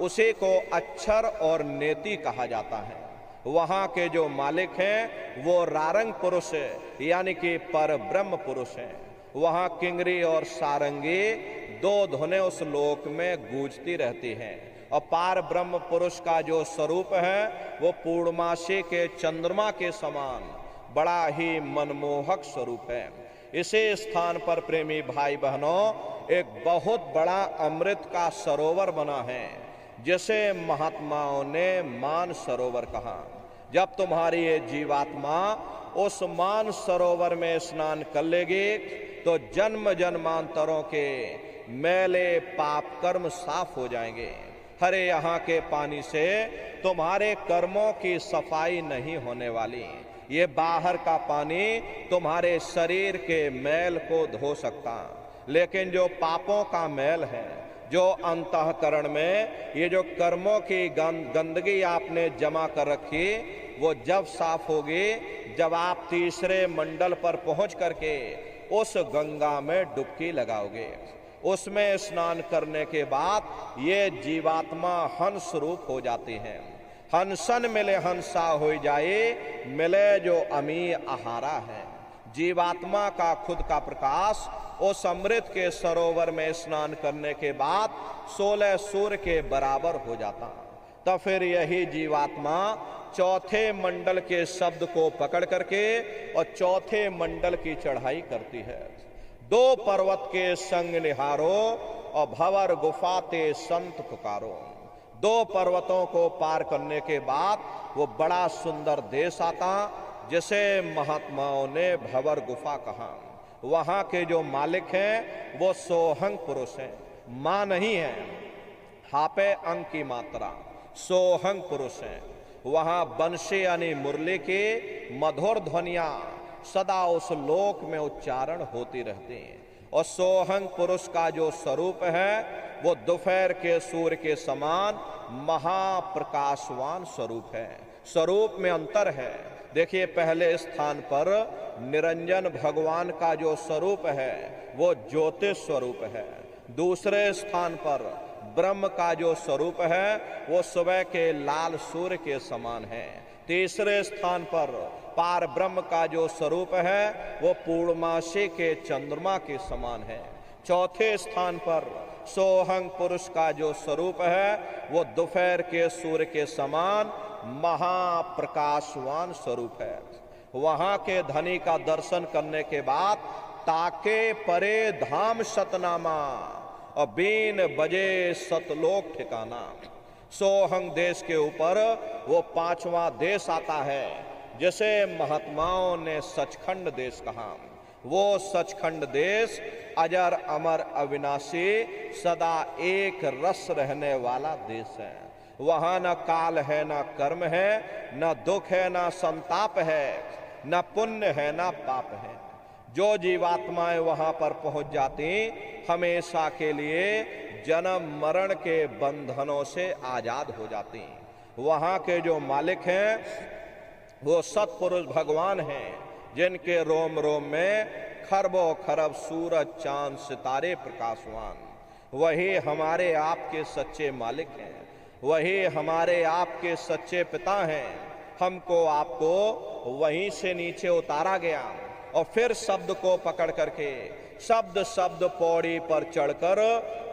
उसी को अक्षर और नेति कहा जाता है। वहां के जो मालिक हैं वो रारंग पुरुष यानी कि पर ब्रह्म पुरुष हैं। वहां किंगरी और सारंगी 2 धुनें उस लोक में गूंजती रहती हैं और पार ब्रह्म पुरुष का जो स्वरूप है वो पूर्णमासी के चंद्रमा के समान बड़ा ही मनमोहक स्वरूप है। इसी स्थान पर प्रेमी भाई बहनों एक बहुत बड़ा अमृत का सरोवर बना है जिसे महात्माओं ने मान सरोवर कहा। जब तुम्हारी ये जीवात्मा उस मान सरोवर में स्नान कर लेगी तो जन्म जन्मांतरों के मैले पाप कर्म साफ हो जाएंगे। हरे यहाँ के पानी से तुम्हारे कर्मों की सफाई नहीं होने वाली। ये बाहर का पानी तुम्हारे शरीर के मैल को धो सकता, लेकिन जो पापों का मैल है, जो अंतःकरण में ये जो कर्मों की गंदगी आपने जमा कर रखी, वो जब साफ होगी जब आप तीसरे मंडल पर पहुंच करके उस गंगा में डुबकी लगाओगे। उसमें स्नान करने के बाद ये जीवात्मा हंस रूप हो जाती है। हंसन मिले हंसा हो जाए, मिले जो अमी आहारा है। जीवात्मा का खुद का प्रकाश उस अमृत के सरोवर में स्नान करने के बाद 16 सूर्य के बराबर हो जाता। तब फिर यही जीवात्मा चौथे मंडल के शब्द को पकड़ करके और चौथे मंडल की चढ़ाई करती है। 2 पर्वत के संग निहारो और भंवर गुफा ते संत पुकारो। 2 पर्वतों को पार करने के बाद वो बड़ा सुंदर देश आता जिसे महात्माओं ने भंवर गुफा कहा। वहां के जो मालिक हैं वो सोहंग पुरुष हैं, मां नहीं है। हापे अंग की मात्रा सोहंग पुरुष हैं। वहां बंशी यानी मुरली की मधुर ध्वनियां सदा उस लोक में उच्चारण होती रहती हैं। और सोहंग पुरुष का जो स्वरूप है वो दोपहर के सूर्य के समान महाप्रकाशवान स्वरूप है। स्वरूप में अंतर है। देखिए, पहले स्थान पर निरंजन भगवान का जो स्वरूप है वो ज्योतिष स्वरूप है। दूसरे स्थान पर ब्रह्म का जो स्वरूप है वो सुबह के लाल सूर्य के समान है। तीसरे स्थान पर पार ब्रह्म का जो स्वरूप है वो पूर्णमासी के चंद्रमा के समान है। चौथे स्थान पर सोहंग पुरुष का जो स्वरूप है वो दोपहर के सूर्य के समान महाप्रकाशवान स्वरूप है। वहां के धनी का दर्शन करने के बाद ताके परे धाम सतनामा और बीन बजे सतलोक ठिकाना। सोहंग देश के ऊपर वो 5वां देश आता है जिसे महात्माओं ने सचखंड देश कहा। वो सचखंड देश अजर अमर अविनाशी सदा एक रस रहने वाला देश है। वहां न काल है, न कर्म है, न दुख है, न संताप है, न पुण्य है, न पाप है। जो जीवात्माएं वहां पर पहुंच जाती हमेशा के लिए जन्म मरण के बंधनों से आजाद हो जाती। वहां के जो मालिक हैं वो सत्पुरुष भगवान हैं जिनके रोम रोम में खरबों खरब सूरज चांद सितारे प्रकाशवान। वही हमारे आपके सच्चे मालिक हैं, वही हमारे आपके सच्चे पिता हैं। हमको आपको वहीं से नीचे उतारा गया और फिर शब्द को पकड़ करके शब्द शब्द पौड़ी पर चढ़कर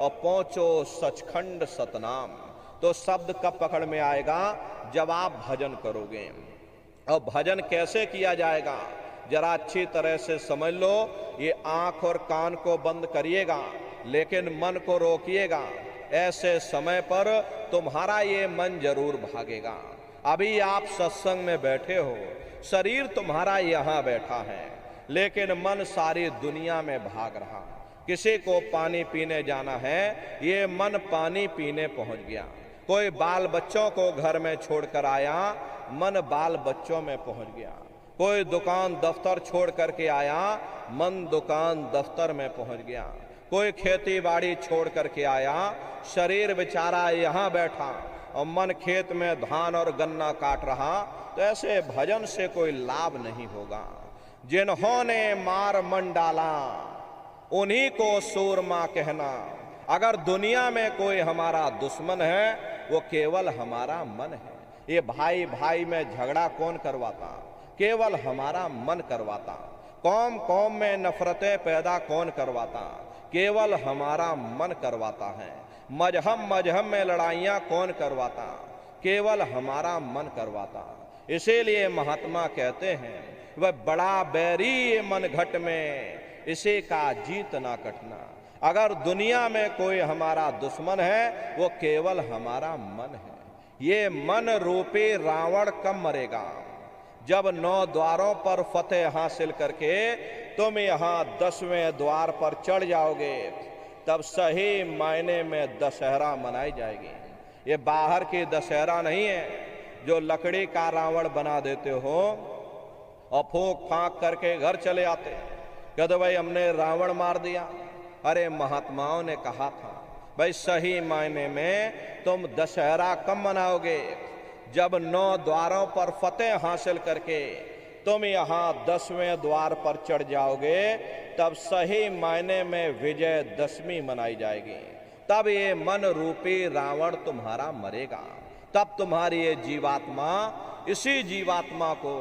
और पहुंचो सचखंड सतनाम। तो शब्द कब पकड़ में आएगा? जब आप भजन करोगे। और भजन कैसे किया जाएगा जरा अच्छी तरह से समझ लो। ये आंख और कान को बंद करिएगा लेकिन मन को रोकिएगा। ऐसे समय पर तुम्हारा ये मन जरूर भागेगा। अभी आप सत्संग में बैठे हो, शरीर तुम्हारा यहाँ बैठा है लेकिन मन सारी दुनिया में भाग रहा। किसी को पानी पीने जाना है, ये मन पानी पीने पहुंच गया। कोई बाल बच्चों को घर में छोड़कर आया, मन बाल बच्चों में पहुंच गया। कोई दुकान दफ्तर छोड़ करके आया, मन दुकान दफ्तर में पहुंच गया। कोई खेती बाड़ी छोड़ करके आया, शरीर बेचारा यहाँ बैठा और मन खेत में धान और गन्ना काट रहा। तो ऐसे भजन से कोई लाभ नहीं होगा। जिन्होंने मार मन डाला उन्हीं को सूरमा कहना। अगर दुनिया में कोई हमारा दुश्मन है वो केवल हमारा मन है। ये भाई भाई में झगड़ा कौन करवाता? केवल हमारा मन करवाता। कौम कौम में नफरतें पैदा कौन करवाता? केवल हमारा मन करवाता है। मजहब मजहब में लड़ाइयां कौन करवाता? केवल हमारा मन करवाता। इसीलिए महात्मा कहते हैं वह बड़ा बैरी ये मन घट में, इसे का जीत ना कटना। अगर दुनिया में कोई हमारा दुश्मन है वो केवल हमारा मन है। ये मन रूपी रावण कब मरेगा? जब 9 द्वारों पर फतेह हासिल करके तुम यहाँ 10वें द्वार पर चढ़ जाओगे तब सही मायने में दशहरा मनाई जाएगी। ये बाहर की दशहरा नहीं है जो लकड़ी का रावण बना देते हो और फूंक फांक करके घर चले आते कहते भाई हमने रावण मार दिया। अरे महात्माओं ने कहा था भाई सही मायने में तुम दशहरा कब मनाओगे? जब 9 द्वारों पर फतेह हासिल करके तुम यहाँ 10वें द्वार पर चढ़ जाओगे तब सही मायने में विजयदशमी मनाई जाएगी। तब ये मन रूपी रावण तुम्हारा मरेगा। तब तुम्हारी ये जीवात्मा, इसी जीवात्मा को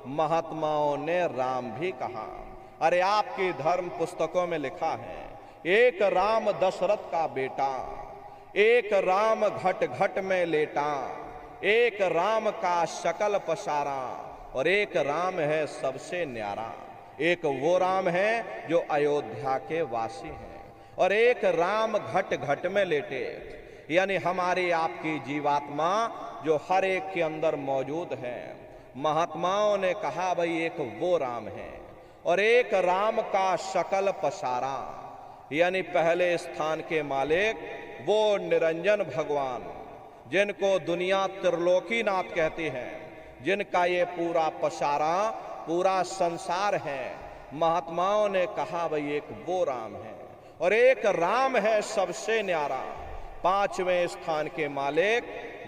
महात्माओं ने राम भी कहा। अरे आपकी धर्म पुस्तकों में लिखा है एक राम दशरथ का बेटा, एक राम घट घट में लेटा, एक राम का शकल पसारा और एक राम है सबसे न्यारा। एक वो राम है जो अयोध्या के वासी हैं और एक राम घट घट में लेटे, यानी हमारी आपकी जीवात्मा जो हर एक के अंदर मौजूद है। महात्माओं ने कहा भाई एक वो राम है और एक राम का शकल पसारा, यानी पहले स्थान के मालिक वो निरंजन भगवान जिनको दुनिया त्रिलोकीनाथ कहती है, जिनका ये पूरा पसारा पूरा संसार है। महात्माओं ने कहा भाई एक वो राम है और एक राम है सबसे न्यारा। 5वें स्थान के मालिक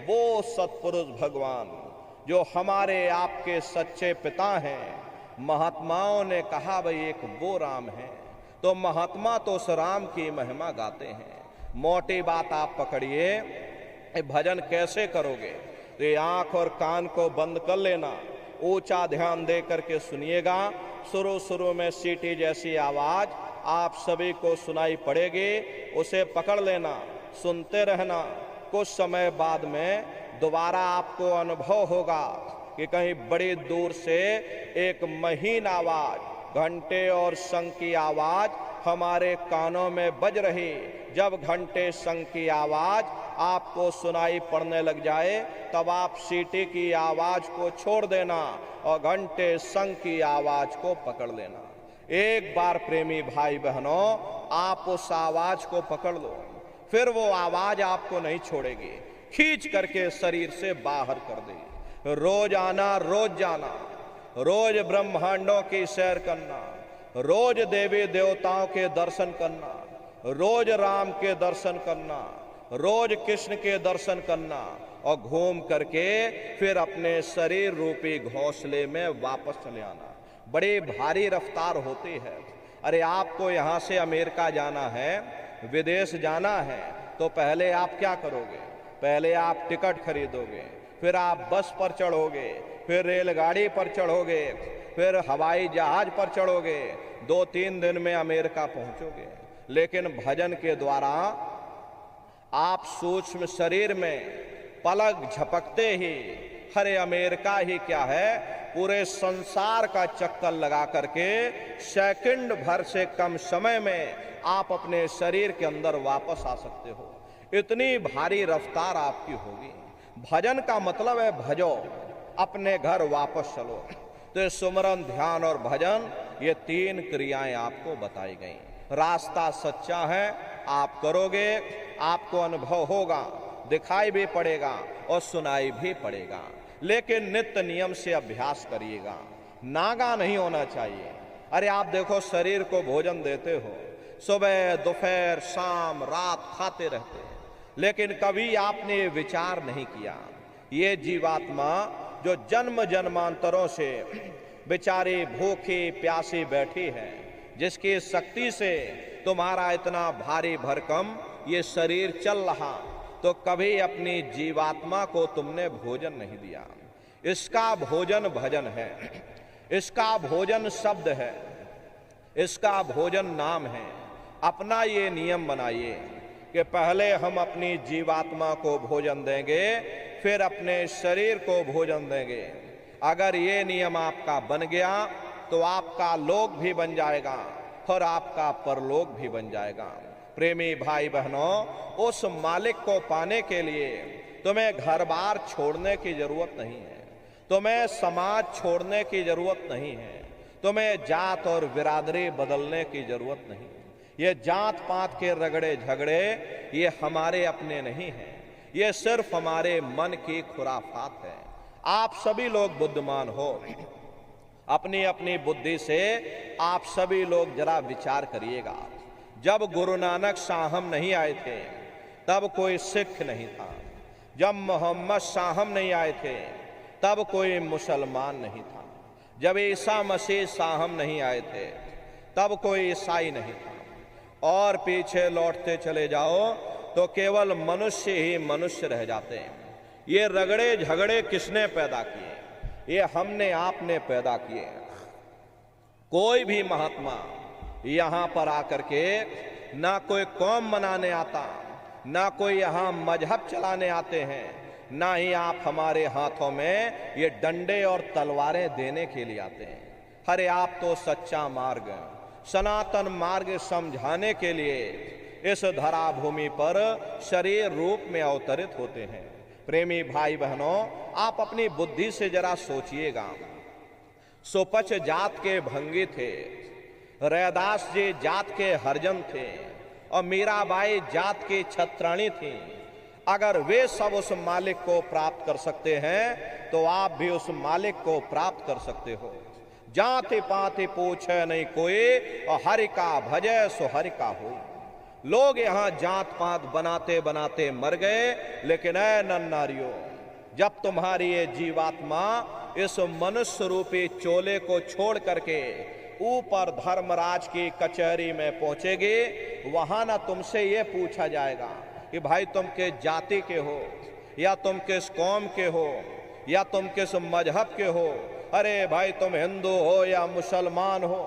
वो सत्पुरुष भगवान जो हमारे आपके सच्चे पिता हैं, महात्माओं ने कहा भाई एक वो राम है, तो महात्मा तो उस राम की महिमा गाते हैं। मोटी बात आप पकड़िए, भजन कैसे करोगे? तो ये आंख और कान को बंद कर लेना, ऊंचा ध्यान दे करके सुनिएगा। शुरू शुरू में सीटी जैसी आवाज आप सभी को सुनाई पड़ेगी, उसे पकड़ लेना, सुनते रहना। कुछ समय बाद में दोबारा आपको अनुभव होगा कि कहीं बड़ी दूर से एक महीन आवाज, घंटे और शंख की आवाज हमारे कानों में बज रही। जब घंटे शंख की आवाज आपको सुनाई पड़ने लग जाए, तब आप सीटी की आवाज को छोड़ देना और घंटे शंख की आवाज को पकड़ लेना। एक बार प्रेमी भाई बहनों आप उस आवाज को पकड़ लो, फिर वो आवाज आपको नहीं छोड़ेगी, खींच करके शरीर से बाहर कर देगी। रोज आना, रोज जाना, रोज ब्रह्मांडों की सैर करना, रोज देवी देवताओं के दर्शन करना, रोज राम के दर्शन करना, रोज कृष्ण के दर्शन करना और घूम करके फिर अपने शरीर रूपी घोंसले में वापस चले आना। बड़ी भारी रफ्तार होती है। अरे आपको यहाँ से अमेरिका जाना है, विदेश जाना है, तो पहले आप क्या करोगे? पहले आप टिकट खरीदोगे, फिर आप बस पर चढ़ोगे, फिर रेलगाड़ी पर चढ़ोगे, फिर हवाई जहाज पर चढ़ोगे, 2-3 दिन में अमेरिका पहुंचोगे। लेकिन भजन के द्वारा आप सूक्ष्म शरीर में पलक झपकते ही, अरे अमेरिका ही क्या है, पूरे संसार का चक्कर लगा करके सेकंड भर से कम समय में आप अपने शरीर के अंदर वापस आ सकते हो। इतनी भारी रफ्तार आपकी होगी। भजन का मतलब है भजो, अपने घर वापस चलो। तो सुमरन, ध्यान और भजन, ये 3 क्रियाएं आपको बताई गई। रास्ता सच्चा है, आप करोगे, आपको अनुभव होगा, दिखाई भी पड़ेगा और सुनाई भी पड़ेगा। लेकिन नित्य नियम से अभ्यास करिएगा, नागा नहीं होना चाहिए। अरे आप देखो, शरीर को भोजन देते हो, सुबह दोपहर शाम रात खाते रहते हैं, लेकिन कभी आपने विचार नहीं किया ये जीवात्मा जो जन्म जन्मांतरों से बेचारी भूखी प्यासी बैठी है, जिसकी शक्ति से तुम्हारा इतना भारी भरकम ये शरीर चल रहा, तो कभी अपनी जीवात्मा को तुमने भोजन नहीं दिया। इसका भोजन भजन है, इसका भोजन शब्द है, इसका भोजन नाम है। अपना ये नियम बनाइए कि पहले हम अपनी जीवात्मा को भोजन देंगे, फिर अपने शरीर को भोजन देंगे। अगर ये नियम आपका बन गया तो आपका लोक भी बन जाएगा और आपका परलोक भी बन जाएगा। प्रेमी भाई बहनों, उस मालिक को पाने के लिए तुम्हें घर बार छोड़ने की जरूरत नहीं है, तुम्हें समाज छोड़ने की जरूरत नहीं है, तुम्हें जात और बिरादरी बदलने की जरूरत नहीं। ये जात पात के रगड़े झगड़े ये हमारे अपने नहीं हैं, ये सिर्फ हमारे मन की खुराफात है। आप सभी लोग बुद्धिमान हो, अपनी अपनी बुद्धि से आप सभी लोग जरा विचार करिएगा। जब गुरु नानक साहब नहीं आए थे तब कोई सिख नहीं था, जब मोहम्मद साहब नहीं आए थे तब कोई मुसलमान नहीं था, जब ईसा मसीह साहब नहीं आए थे तब कोई ईसाई नहीं था, और पीछे लौटते चले जाओ तो केवल मनुष्य ही मनुष्य रह जाते हैं। ये रगड़े झगड़े किसने पैदा किए? ये हमने आपने पैदा किए। कोई भी महात्मा यहाँ पर आकर के ना कोई कौम मनाने आता, ना कोई यहाँ मजहब चलाने आते हैं, ना ही आप हमारे हाथों में ये डंडे और तलवारें देने के लिए आते हैं। अरे आप तो सच्चा मार्ग, सनातन मार्ग समझाने के लिए इस धरा भूमि पर शरीर रूप में अवतरित होते हैं। प्रेमी भाई बहनों, आप अपनी बुद्धि से जरा सोचिएगा। सुपच जात के भंगी थे, रैदास जी जात के हरजन थे और मीराबाई जात की छत्राणी थी। अगर वे सब उस मालिक को प्राप्त कर सकते हैं तो आप भी उस मालिक को प्राप्त कर सकते हो। जाति पाति पूछे नहीं कोई और हरि का भजे सो हरि का हो। लोग यहाँ जात पात बनाते बनाते मर गए, लेकिन ऐ नन्नारियों, जब तुम्हारी ये जीवात्मा इस मनुष्य रूपी चोले को छोड़ करके ऊपर धर्मराज की कचहरी में पहुंचेगी, वहां ना तुमसे ये पूछा जाएगा कि भाई तुम किस जाति के हो, या तुम किस कौम के हो, या तुम किस मजहब के हो। अरे भाई तुम हिंदू हो या मुसलमान हो,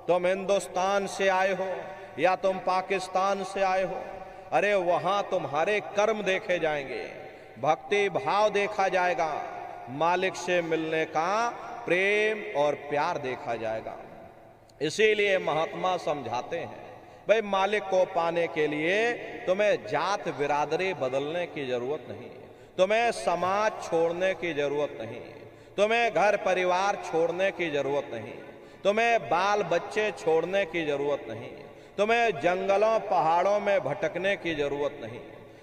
तुम हिंदुस्तान से आए हो या तुम पाकिस्तान से आए हो। अरे वहां तुम्हारे कर्म देखे जाएंगे, भक्ति भाव देखा जाएगा, मालिक से मिलने का प्रेम और प्यार देखा जाएगा। इसीलिए महात्मा समझाते हैं, भाई मालिक को पाने के लिए तुम्हें जात बिरादरी बदलने की जरूरत नहीं, तुम्हें समाज छोड़ने की जरूरत नहीं, तुम्हें घर परिवार छोड़ने की जरूरत नहीं, तुम्हें बाल बच्चे छोड़ने की जरूरत नहीं, तुम्हें जंगलों पहाड़ों में भटकने की जरूरत नहीं,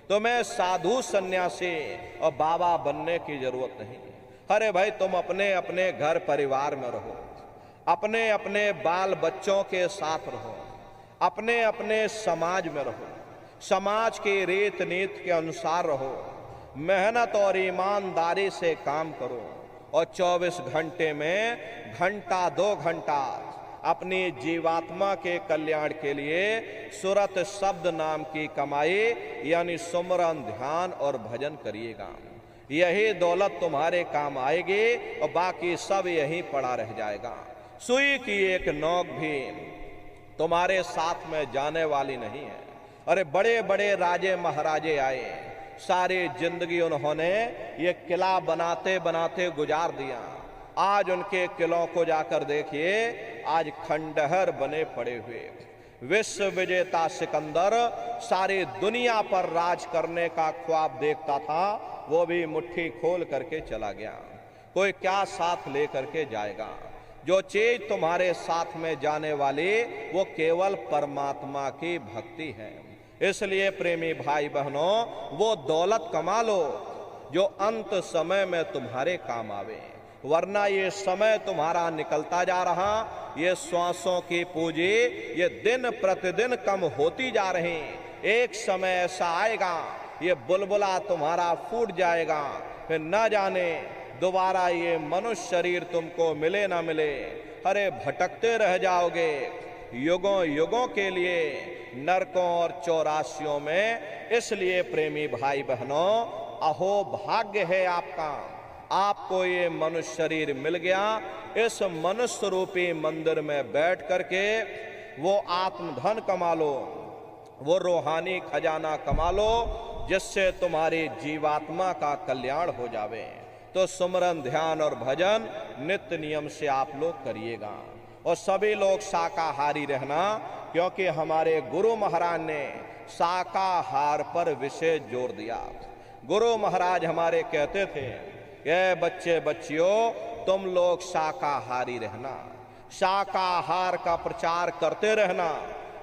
तुम्हें साधु सन्यासी और बाबा बनने की जरूरत नहीं। अरे भाई तुम अपने अपने घर परिवार में रहो, अपने अपने बाल बच्चों के साथ रहो, अपने अपने समाज में रहो, समाज की रीत नीति के अनुसार रहो, मेहनत और ईमानदारी से काम करो और 24 घंटे में घंटा 2 घंटा अपनी जीवात्मा के कल्याण के लिए सुरत शब्द नाम की कमाई यानी सुमरन ध्यान और भजन करिएगा। यही दौलत तुम्हारे काम आएगी और बाकी सब यहीं पड़ा रह जाएगा। सुई की एक नोक भी तुम्हारे साथ में जाने वाली नहीं है। अरे बड़े बड़े राजे महाराजे आए, सारी जिंदगी उन्होंने ये किला बनाते बनाते गुजार दिया। आज उनके किलों को जाकर देखिए, आज खंडहर बने पड़े हुए। विश्व विजेता सिकंदर सारी दुनिया पर राज करने का ख्वाब देखता था, वो भी मुट्ठी खोल करके चला गया। कोई क्या साथ लेकर के जाएगा? जो चीज तुम्हारे साथ में जाने वाली वो केवल परमात्मा की भक्ति है। इसलिए प्रेमी भाई बहनों, वो दौलत कमा लो जो अंत समय में तुम्हारे काम आवे, वरना ये समय तुम्हारा निकलता जा रहा, ये श्वासों की पूंजी ये दिन प्रतिदिन कम होती जा रही। एक समय ऐसा आएगा ये बुलबुला तुम्हारा फूट जाएगा, फिर न जाने दोबारा ये मनुष्य शरीर तुमको मिले ना मिले। अरे भटकते रह जाओगे युगों युगों के लिए नरकों और चौरासियों में। इसलिए प्रेमी भाई बहनों, अहो भाग्य है आपका, आपको ये मनुष्य शरीर मिल गया। इस मनुष्य रूपी मंदिर में बैठ करके वो आत्मधन कमा लो, वो रूहानी खजाना कमा लो, जिससे तुम्हारी जीवात्मा का कल्याण हो जावे। तो सुमरन ध्यान और भजन नित्य नियम से आप लोग करिएगा और सभी लोग शाकाहारी रहना, क्योंकि हमारे गुरु महाराज ने शाकाहार पर विशेष जोर दिया। गुरु महाराज हमारे कहते थे कि बच्चे बच्चियों तुम लोग शाकाहारी रहना, शाकाहार का प्रचार करते रहना,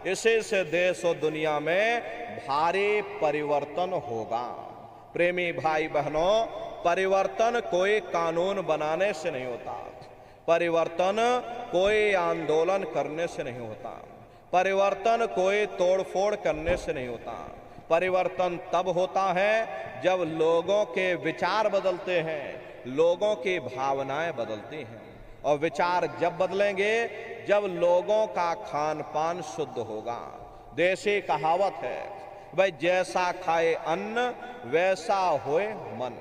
इसी से देश और दुनिया में भारी परिवर्तन होगा। प्रेमी भाई बहनों, परिवर्तन कोई कानून बनाने से नहीं होता, परिवर्तन कोई आंदोलन करने से नहीं होता, परिवर्तन कोई तोड़फोड़ करने से नहीं होता। परिवर्तन तब होता है जब लोगों के विचार बदलते हैं, लोगों की भावनाएं बदलती हैं। और विचार जब बदलेंगे जब लोगों का खान पान शुद्ध होगा। देसी कहावत है, भाई जैसा खाए अन्न वैसा होए मन।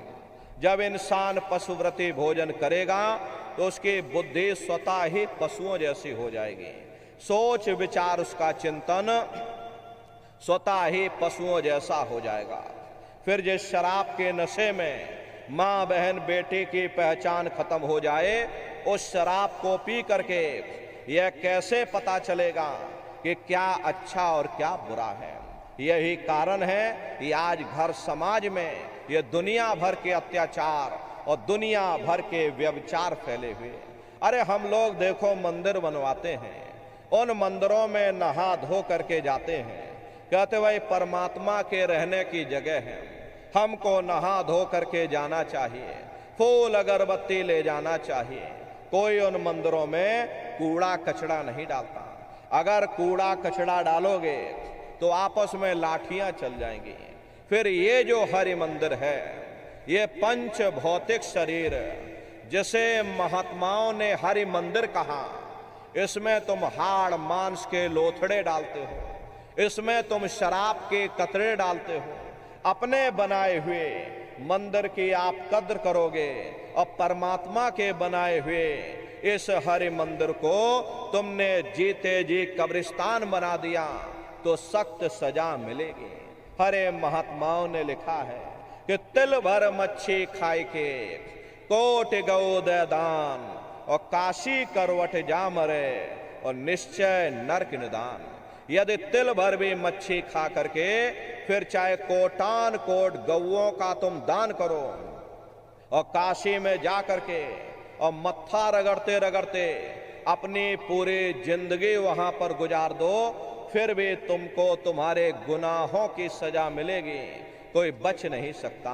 जब इंसान पशुव्रती भोजन करेगा तो उसकी बुद्धि स्वतः ही पशुओं जैसी हो जाएगी, सोच विचार उसका चिंतन स्वतः ही पशुओं जैसा हो जाएगा। फिर जिस शराब के नशे में माँ बहन बेटी की पहचान खत्म हो जाए, उस शराब को पी करके यह कैसे पता चलेगा कि क्या अच्छा और क्या बुरा है। यही कारण है कि आज घर समाज में ये दुनिया भर के अत्याचार और दुनिया भर के व्यभिचार फैले हुए। अरे हम लोग देखो मंदिर बनवाते हैं, उन मंदिरों में नहा धो करके जाते हैं, कहते भाई परमात्मा के रहने की जगह है, हमको नहा धो करके जाना चाहिए, फूल अगरबत्ती ले जाना चाहिए। कोई उन मंदिरों में कूड़ा कचड़ा नहीं डालता। अगर कूड़ा कचड़ा डालोगे तो आपस में लाठियां चल जाएंगी। फिर ये जो हरि मंदिर है, ये पंच भौतिक शरीर जिसे महात्माओं ने हरि मंदिर कहा, इसमें तुम हाड़ मांस के लोथड़े डालते हो, इसमें तुम शराब के कतरे डालते हो। अपने बनाए हुए मंदिर की आप कद्र करोगे और परमात्मा के बनाए हुए इस हरि मंदिर को तुमने जीते जी कब्रिस्तान बना दिया तो सख्त सजा मिलेगी। हरे महात्माओं ने लिखा है कि तिल भर मच्छी खाए के कोट गौ दे दान और काशी करवट जा मरे और निश्चय नरक निदान। यदि तिल भर भी मच्छी खा करके फिर चाहे कोटान कोट गौओं का तुम दान करो और काशी में जा करके और मत्था रगड़ते रगड़ते अपनी पूरी जिंदगी वहां पर गुजार दो, फिर भी तुमको तुम्हारे गुनाहों की सजा मिलेगी, कोई बच नहीं सकता।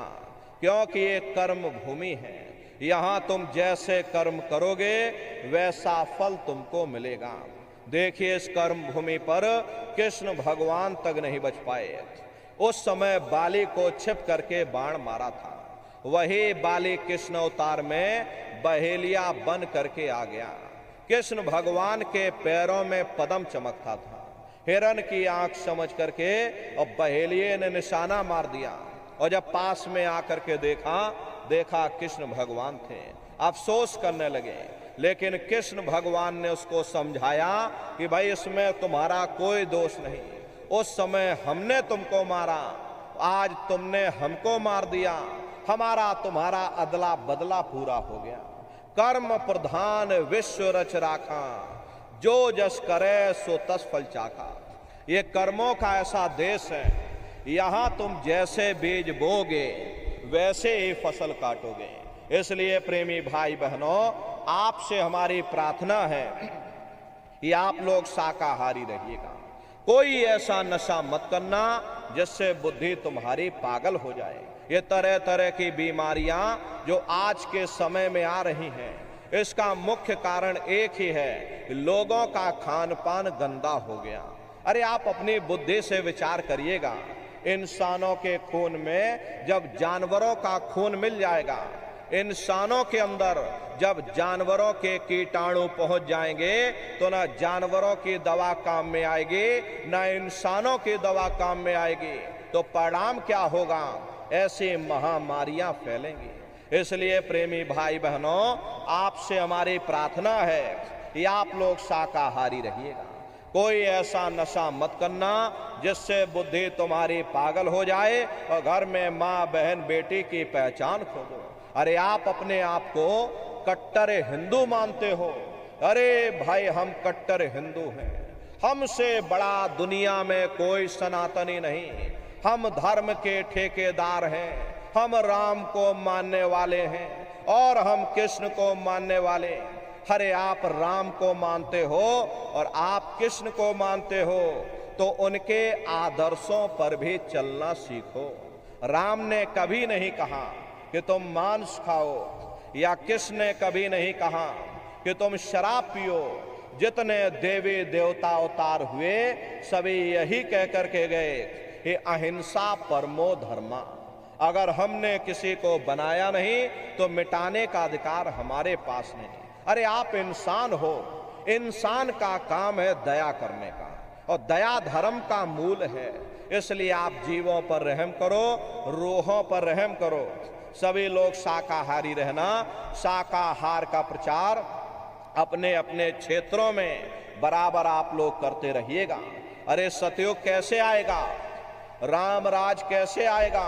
क्योंकि ये कर्म भूमि है, यहां तुम जैसे कर्म करोगे वैसा फल तुमको मिलेगा। देखिए इस कर्म भूमि पर कृष्ण भगवान तक नहीं बच पाए। उस समय बाली को छिप करके बाण मारा था, वही बाली कृष्ण अवतार में बहेलिया बन करके आ गया। कृष्ण भगवान के पैरों में पद्म चमकता था, हिरण की आंख समझ करके और बहेलिये ने निशाना मार दिया और जब पास में आकर के देखा कृष्ण भगवान थे, अफसोस करने लगे। लेकिन कृष्ण भगवान ने उसको समझाया कि भाई इसमें तुम्हारा कोई दोष नहीं, उस समय हमने तुमको मारा, आज तुमने हमको मार दिया, हमारा तुम्हारा अदला बदला पूरा हो गया। कर्म प्रधान विश्व रच राखा, जो जस करे सो तस फल चाखा। ये कर्मों का ऐसा देश है, यहां तुम जैसे बीज बोगे वैसे ही फसल काटोगे। इसलिए प्रेमी भाई बहनों, आपसे हमारी प्रार्थना है कि आप लोग शाकाहारी रहिएगा। कोई ऐसा नशा मत करना जिससे बुद्धि तुम्हारी पागल हो जाए। ये तरह तरह की बीमारियां जो आज के समय में आ रही हैं, इसका मुख्य कारण एक ही है, लोगों का खान पान गंदा हो गया। अरे आप अपनी बुद्धि से विचार करिएगा, इंसानों के खून में जब जानवरों का खून मिल जाएगा, इंसानों के अंदर जब जानवरों के कीटाणु पहुंच जाएंगे तो ना जानवरों की दवा काम में आएगी, ना इंसानों की दवा काम में आएगी। तो परिणाम क्या होगा? ऐसी महामारियां फैलेंगी। इसलिए प्रेमी भाई बहनों, आपसे हमारी प्रार्थना है कि आप लोग शाकाहारी रहिएगा। कोई ऐसा नशा मत करना जिससे बुद्धि तुम्हारी पागल हो जाए और घर में माँ बहन बेटी की पहचान खो दो। अरे आप अपने आप को कट्टर हिंदू मानते हो, अरे भाई हम कट्टर हिंदू हैं, हमसे बड़ा दुनिया में कोई सनातनी नहीं, हम धर्म के ठेकेदार हैं, हम राम को मानने वाले हैं और हम कृष्ण को मानने वाले। अरे आप राम को मानते हो और आप कृष्ण को मानते हो तो उनके आदर्शों पर भी चलना सीखो। राम ने कभी नहीं कहा कि तुम मांस खाओ, या कृष्ण ने कभी नहीं कहा कि तुम शराब पियो। जितने देवी देवता अवतार हुए सभी यही कह करके गए कि अहिंसा परमो धर्मा। अगर हमने किसी को बनाया नहीं तो मिटाने का अधिकार हमारे पास नहीं। अरे आप इंसान हो, इंसान का काम है दया करने का और दया धर्म का मूल है। इसलिए आप जीवों पर रहम करो, रूहों पर रहम करो। सभी लोग शाकाहारी रहना, शाकाहार का प्रचार अपने अपने क्षेत्रों में बराबर आप लोग करते रहिएगा। अरे सतयुग कैसे आएगा? राम राज कैसे आएगा?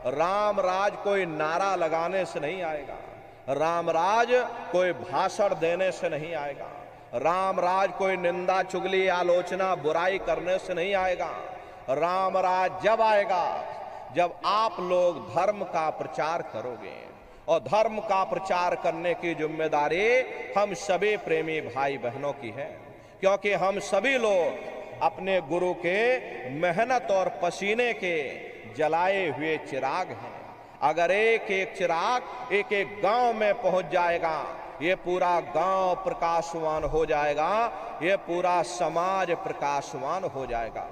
राम राज कोई नारा लगाने से नहीं आएगा, राम राज कोई भाषण देने से नहीं आएगा, राम राज कोई निंदा चुगली आलोचना बुराई करने से नहीं आएगा। राम राज जब आएगा जब आप लोग धर्म का प्रचार करोगे, और धर्म का प्रचार करने की जिम्मेदारी हम सभी प्रेमी भाई बहनों की है, क्योंकि हम सभी लोग अपने गुरु के मेहनत और पसीने के जलाए हुए चिराग हैं। अगर एक एक चिराग एक एक गांव में पहुंच जाएगा, ये पूरा गांव प्रकाशवान हो जाएगा, ये पूरा समाज प्रकाशवान हो जाएगा।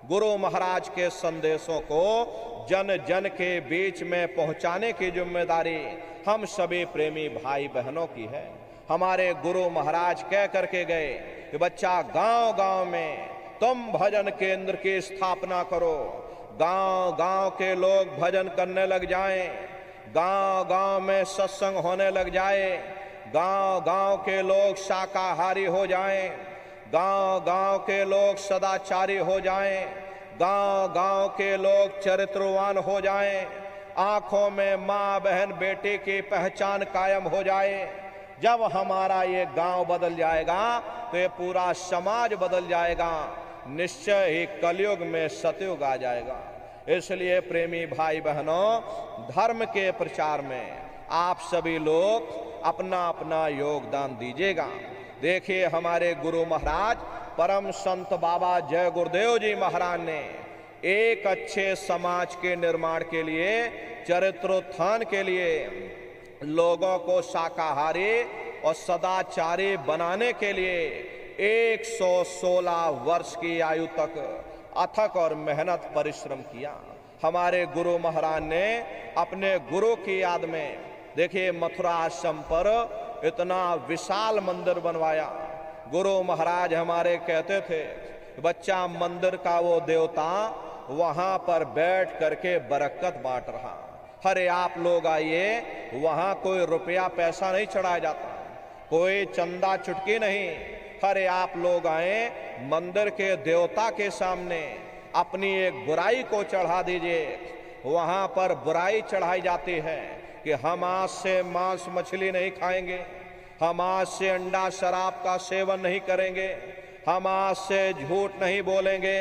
गुरु महाराज के संदेशों को जन जन के बीच में पहुंचाने की जिम्मेदारी हम सभी प्रेमी भाई बहनों की है। हमारे गुरु महाराज कह करके गए कि बच्चा गांव गांव में तुम भजन केंद्र की स्थापना करो, गांव गांव के लोग भजन करने लग जाएं, गांव गांव में सत्संग होने लग जाए, गांव गांव के लोग शाकाहारी हो जाएं, गांव गांव के लोग सदाचारी हो जाएं, गांव गांव के लोग चरित्रवान हो जाएं, आंखों में माँ बहन बेटे की पहचान कायम हो जाए। जब हमारा ये गांव बदल जाएगा तो ये पूरा समाज बदल जाएगा, निश्चय ही कलयुग में सतयुग आ जाएगा। इसलिए प्रेमी भाई बहनों, धर्म के प्रचार में आप सभी लोग अपना अपना योगदान दीजिएगा। देखिए, हमारे गुरु महाराज परम संत बाबा जय गुरुदेव जी महाराज ने एक अच्छे समाज के निर्माण के लिए, चरित्रोत्थान के लिए, लोगों को शाकाहारी और सदाचारी बनाने के लिए 116 वर्ष की आयु तक अथक और मेहनत परिश्रम किया। हमारे गुरु महाराज ने अपने गुरु की याद में, देखिए, मथुरा आश्रम पर इतना विशाल मंदिर बनवाया। गुरु महाराज हमारे कहते थे, बच्चा मंदिर का वो देवता वहां पर बैठ करके बरकत बांट रहा। अरे आप लोग आइए, वहां कोई रुपया पैसा नहीं चढ़ाया जाता, कोई चंदा चुटकी नहीं। अरे आप लोग आए, मंदिर के देवता के सामने अपनी एक बुराई को चढ़ा दीजिए। वहां पर बुराई चढ़ाई जाती है कि हम आज से मांस मछली नहीं खाएंगे, हम आज से अंडा शराब का सेवन नहीं करेंगे, हम आज से झूठ नहीं बोलेंगे,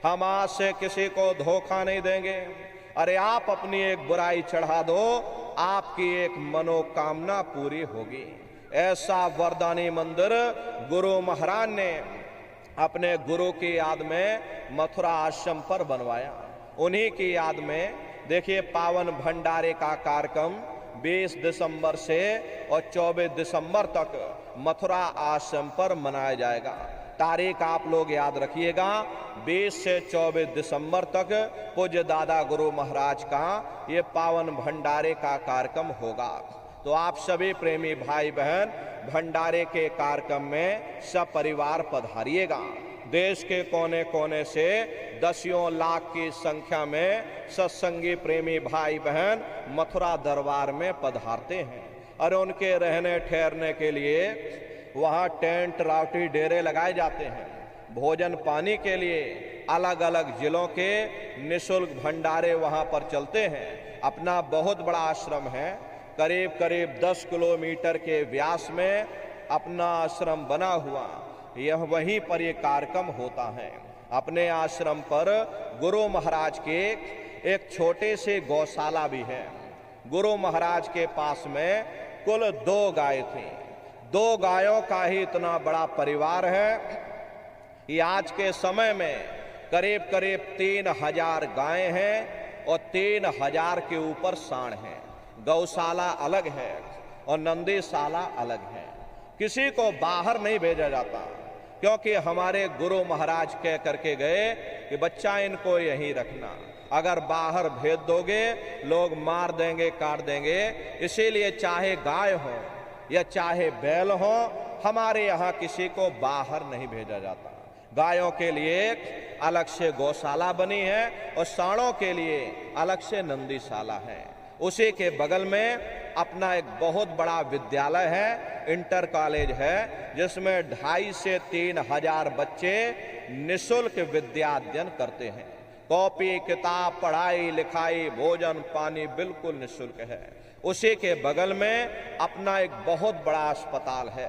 हम आज से किसी को धोखा नहीं देंगे। अरे आप अपनी एक बुराई चढ़ा दो, आपकी एक मनोकामना पूरी होगी। ऐसा वरदानी मंदिर गुरु महाराज ने अपने गुरु की याद में मथुरा आश्रम पर बनवाया। उन्हीं की याद में देखिए, पावन भंडारे का कार्यक्रम 20 दिसंबर से और 24 दिसंबर तक मथुरा आश्रम पर मनाया जाएगा। तारीख आप लोग याद रखिएगा, 20 से 24 दिसंबर तक पूज्य दादा गुरु महाराज का ये पावन भंडारे का कार्यक्रम होगा। तो आप सभी प्रेमी भाई बहन भंडारे के कार्यक्रम में सपरिवार पधारिएगा। देश के कोने कोने से दसियों लाख की संख्या में सत्संगी प्रेमी भाई बहन मथुरा दरबार में पधारते हैं और उनके रहने ठहरने के लिए वहाँ टेंट रावटी डेरे लगाए जाते हैं। भोजन पानी के लिए अलग अलग जिलों के निःशुल्क भंडारे वहाँ पर चलते हैं। अपना बहुत बड़ा आश्रम है, करीब करीब 10 किलोमीटर के व्यास में अपना आश्रम बना हुआ, यह वहीं पर ये कार्यक्रम होता है। अपने आश्रम पर गुरु महाराज के एक छोटे से गौशाला भी है। गुरु महाराज के पास में कुल 2 गाय थी। 2 गायों का ही इतना बड़ा परिवार है कि आज के समय में करीब करीब 3000 गायें हैं और 3000 के ऊपर सांड हैं। गौशाला अलग है और नंदीशाला अलग है। किसी को बाहर नहीं भेजा जाता, क्योंकि हमारे गुरु महाराज कह करके गए कि बच्चा इनको यहीं रखना, अगर बाहर भेज दोगे लोग मार देंगे, काट देंगे। इसीलिए चाहे गाय हो या चाहे बैल हो, हमारे यहाँ किसी को बाहर नहीं भेजा जाता। गायों के लिए अलग से गौशाला बनी है और सांडों के लिए अलग से नंदीशाला है। उसी के बगल में अपना एक बहुत बड़ा विद्यालय है, इंटर कॉलेज है, जिसमें 2,500 से 3,000 बच्चे निःशुल्क विद्या अध्ययन करते हैं। कॉपी किताब, पढ़ाई लिखाई, भोजन पानी बिल्कुल निःशुल्क है। उसी के बगल में अपना एक बहुत बड़ा अस्पताल है।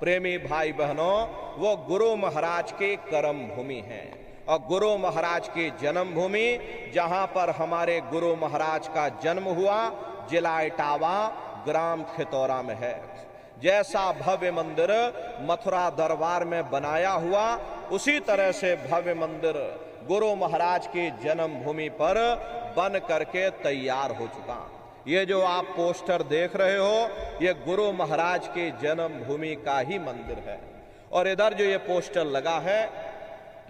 प्रेमी भाई बहनों, वो गुरु महाराज की कर्म भूमि है और गुरु महाराज की जन्म भूमि, जहां पर हमारे गुरु महाराज का जन्म हुआ, जिला इटावा, ग्राम खितौरा में है। जैसा भव्य मंदिर मथुरा दरबार में बनाया हुआ, उसी तरह से भव्य मंदिर गुरु महाराज की जन्म भूमि पर बन करके तैयार हो चुका। ये जो आप पोस्टर देख रहे हो, ये गुरु महाराज की जन्म भूमि का ही मंदिर है। और इधर जो ये पोस्टर लगा है,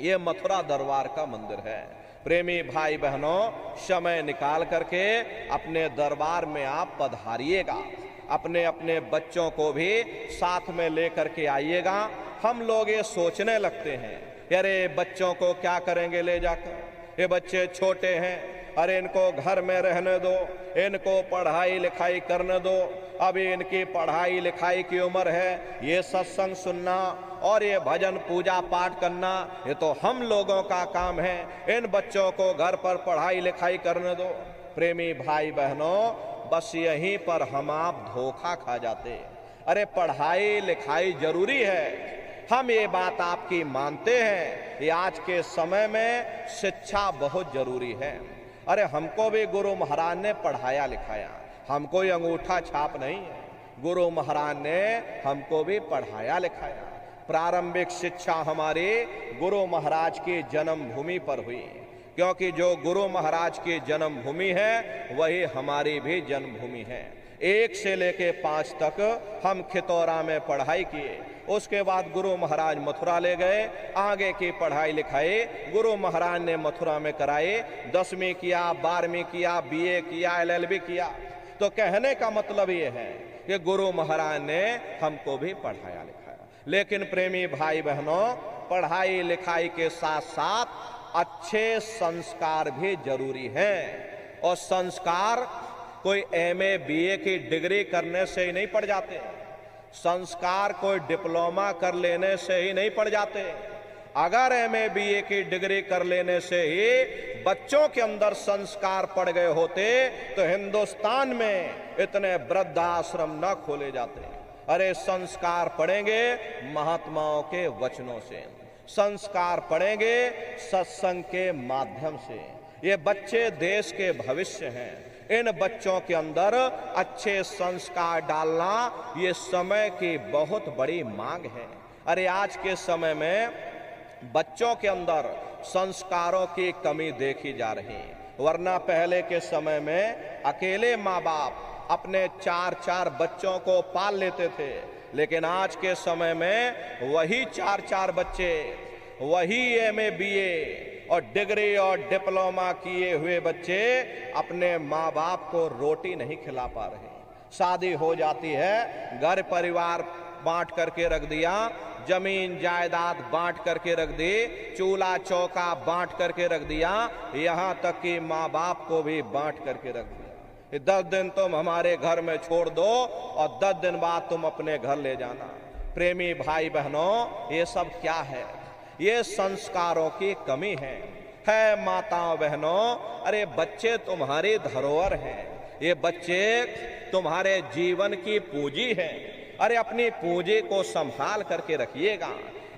ये मथुरा दरबार का मंदिर है। प्रेमी भाई बहनों, समय निकाल करके अपने दरबार में आप पधारिएगा, अपने अपने बच्चों को भी साथ में लेकर के आइएगा। हम लोग ये सोचने लगते हैं, अरे बच्चों को क्या करेंगे ले जाकर, ये बच्चे छोटे हैं, अरे इनको घर में रहने दो, इनको पढ़ाई लिखाई करने दो, अभी इनकी पढ़ाई लिखाई की उम्र है, ये सत्संग सुनना और ये भजन पूजा पाठ करना ये तो हम लोगों का काम है, इन बच्चों को घर पर पढ़ाई लिखाई करने दो। प्रेमी भाई बहनों, बस यहीं पर हम आप धोखा खा जाते। अरे पढ़ाई लिखाई जरूरी है, हम ये बात आपकी मानते हैं, ये आज के समय में शिक्षा बहुत जरूरी है। अरे हमको भी गुरु महाराज ने पढ़ाया लिखाया, हमको कोई अंगूठा छाप नहीं है, गुरु महाराज ने हमको भी पढ़ाया लिखाया। प्रारंभिक शिक्षा हमारी गुरु महाराज की जन्मभूमि पर हुई, क्योंकि जो गुरु महाराज की जन्मभूमि है वही हमारी भी जन्मभूमि है। 1 से लेके 5 तक हम खितौरा में पढ़ाई किए, उसके बाद गुरु महाराज मथुरा ले गए, आगे की पढ़ाई लिखाई गुरु महाराज ने मथुरा में कराई। 10वीं किया, 12वीं किया, BA किया, LLB किया। तो कहने का मतलब ये है कि गुरु महाराज ने हमको भी पढ़ाया लिखाया। लेकिन प्रेमी भाई बहनों, पढ़ाई लिखाई के साथ साथ अच्छे संस्कार भी जरूरी हैं। और संस्कार कोई MA BA की डिग्री करने से ही नहीं पड़ जाते, संस्कार कोई डिप्लोमा कर लेने से ही नहीं पड़ जाते। अगर MA BA की डिग्री कर लेने से ही बच्चों के अंदर संस्कार पड़ गए होते तो हिंदुस्तान में इतने वृद्धाश्रम न खोले जाते। अरे संस्कार पढ़ेंगे महात्माओं के वचनों से, संस्कार पढ़ेंगे सत्संग के माध्यम से। ये बच्चे देश के भविष्य हैं, इन बच्चों के अंदर अच्छे संस्कार डालना ये समय की बहुत बड़ी मांग है। अरे आज के समय में बच्चों के अंदर संस्कारों की कमी देखी जा रही है, वरना पहले के समय में अकेले माँ बाप अपने 4-4 बच्चों को पाल लेते थे, लेकिन आज के समय में वही 4-4 बच्चे, वही MA BA और डिग्री और डिप्लोमा किए हुए बच्चे अपने माँ बाप को रोटी नहीं खिला पा रहे। शादी हो जाती है, घर परिवार बांट करके रख दिया, जमीन जायदाद बांट करके रख दी, चूल्हा चौका बांट करके रख दिया, यहाँ तक कि माँ बाप को भी बांट करके रख दिया। 10 दिन तुम हमारे घर में छोड़ दो और 10 दिन बाद तुम अपने घर ले जाना। प्रेमी भाई बहनों, ये सब क्या है? ये संस्कारों की कमी है माताओं बहनों। अरे बच्चे तुम्हारी धरोहर हैं, ये बच्चे तुम्हारे जीवन की पूंजी है। अरे अपनी पूंजी को संभाल करके रखिएगा।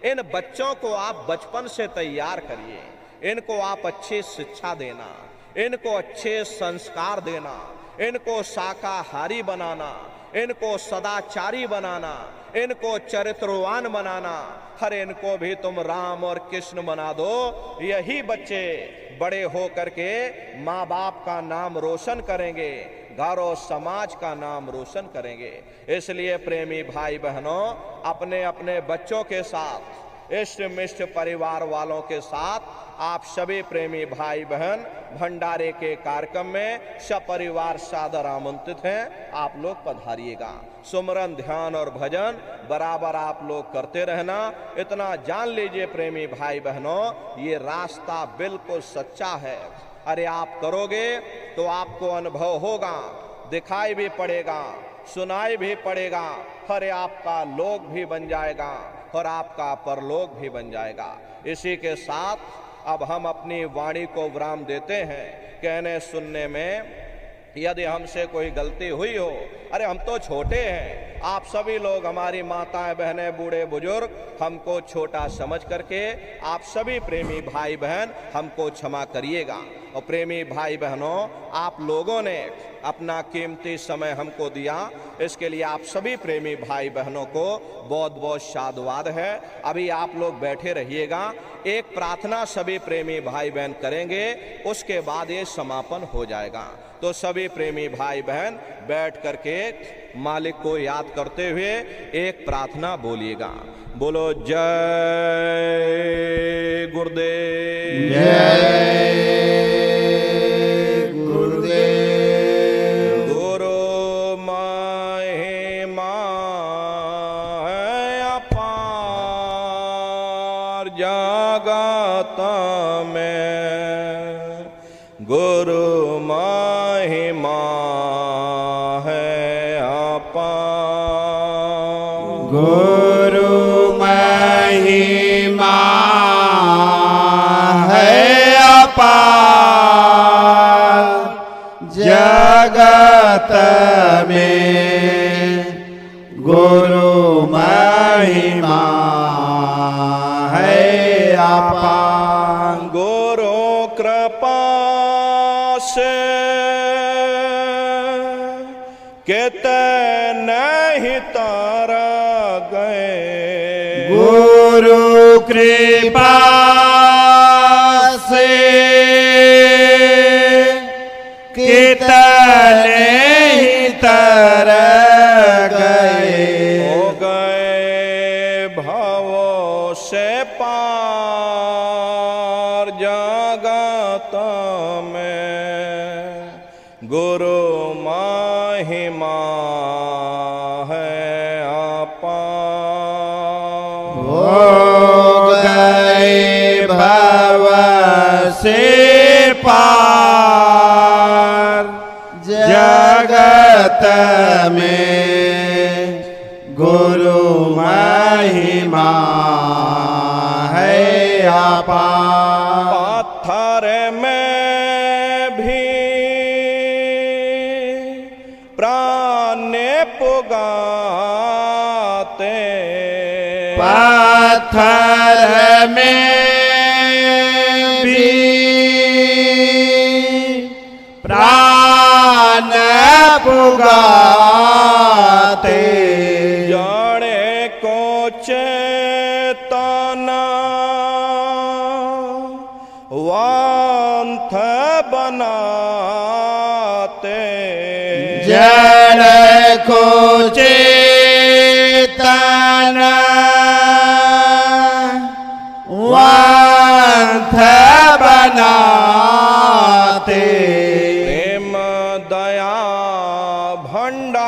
इन बच्चों को आप बचपन से तैयार करिए, इनको आप अच्छी शिक्षा देना, इनको अच्छे संस्कार देना, इनको शाकाहारी बनाना, इनको सदाचारी बनाना, इनको चरित्रवान बनाना। हर इनको भी तुम राम और कृष्ण बना दो, यही बच्चे बड़े हो करके माँ बाप का नाम रोशन करेंगे, घर और समाज का नाम रोशन करेंगे। इसलिए प्रेमी भाई बहनों, अपने अपने बच्चों के साथ, इष्ट मिष्ट परिवार वालों के साथ आप सभी प्रेमी भाई बहन भंडारे के कार्यक्रम में सपरिवार सादर आमंत्रित हैं। आप लोग पधारिएगा। सुमरन, ध्यान और भजन बराबर आप लोग करते रहना। इतना जान लीजिए प्रेमी भाई बहनों, ये रास्ता बिल्कुल सच्चा है। अरे आप करोगे तो आपको अनुभव होगा, दिखाई भी पड़ेगा, सुनाई भी पड़ेगा। अरे आपका लोक भी बन जाएगा और आपका परलोक भी बन जाएगा। इसी के साथ अब हम अपनी वाणी को विराम देते हैं। कहने सुनने में यदि हमसे कोई गलती हुई हो, अरे हम तो छोटे हैं, आप सभी लोग, हमारी माताएं बहनें बूढ़े बुजुर्ग, हमको छोटा समझ करके आप सभी प्रेमी भाई बहन हमको क्षमा करिएगा। और प्रेमी भाई बहनों, आप लोगों ने अपना कीमती समय हमको दिया, इसके लिए आप सभी प्रेमी भाई बहनों को बहुत बहुत साधुवाद है। अभी आप लोग बैठे रहिएगा, एक प्रार्थना सभी प्रेमी भाई बहन करेंगे, उसके बाद ये समापन हो जाएगा। तो सभी प्रेमी भाई बहन बैठ करके मालिक को याद करते हुए एक प्रार्थना बोलिएगा। बोलो जय गुरुदेव, जय गुरुदेव। गुरु महिमा है अपार जगत में, गुरु महिमा है अपार। गुरु महिमा है अपार जगत में, गुरु महिमा है अपार। गुरु कृपा से कितने ही तर गए, गुरु कृपा से कितने ही तर गए, हो गए भवों से पार जगत में, गुरु महिमा है अपार। हो गए भव से पार जगत में, गुरु महिमा है अपार। पत्थर में भी प्राण पुगाते, पत्थर में भी प्राण पुगाते, जाने को चेतना वांथ बनाते, जड़ को चेतना वांथ बनाते, प्रेम दया भंडार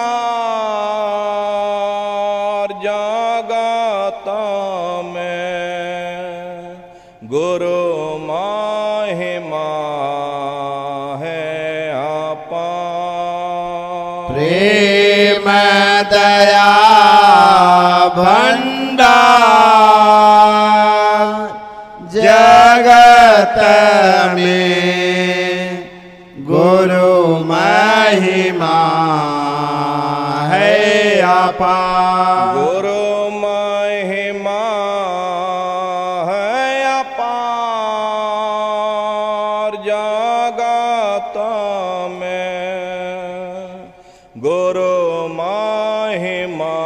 जगत में, गुरु महिमा है अपार। प्रेम दया भंडार जगत में, गुरु महिमा है अपार। गुरु महिमा है अपार जगत में, गुरु महिमा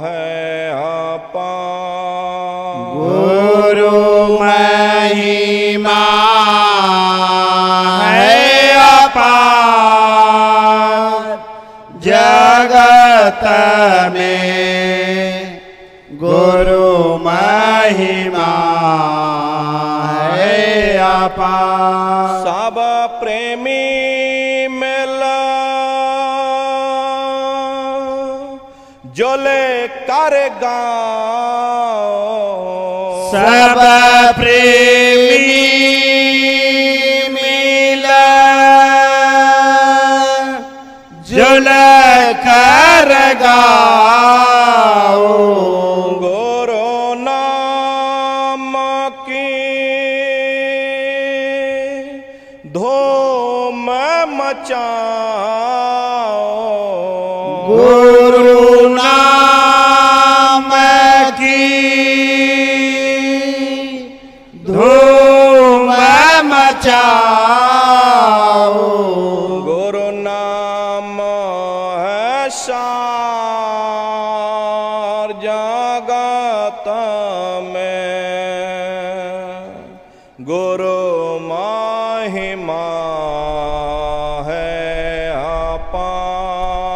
है अपार। गुरु महिमा है अपार जगत में, गुरु महिमा है अपार। सब प्रेमी मिला जोले कर गाओ, सब प्रेमी मिला जुल कर गाओ, गुरु नाम की धूम मचाओ, गुरु नाम की धूम मचाओ, गुरु नाम है सार जगत में, गुरु महिमा है अपार।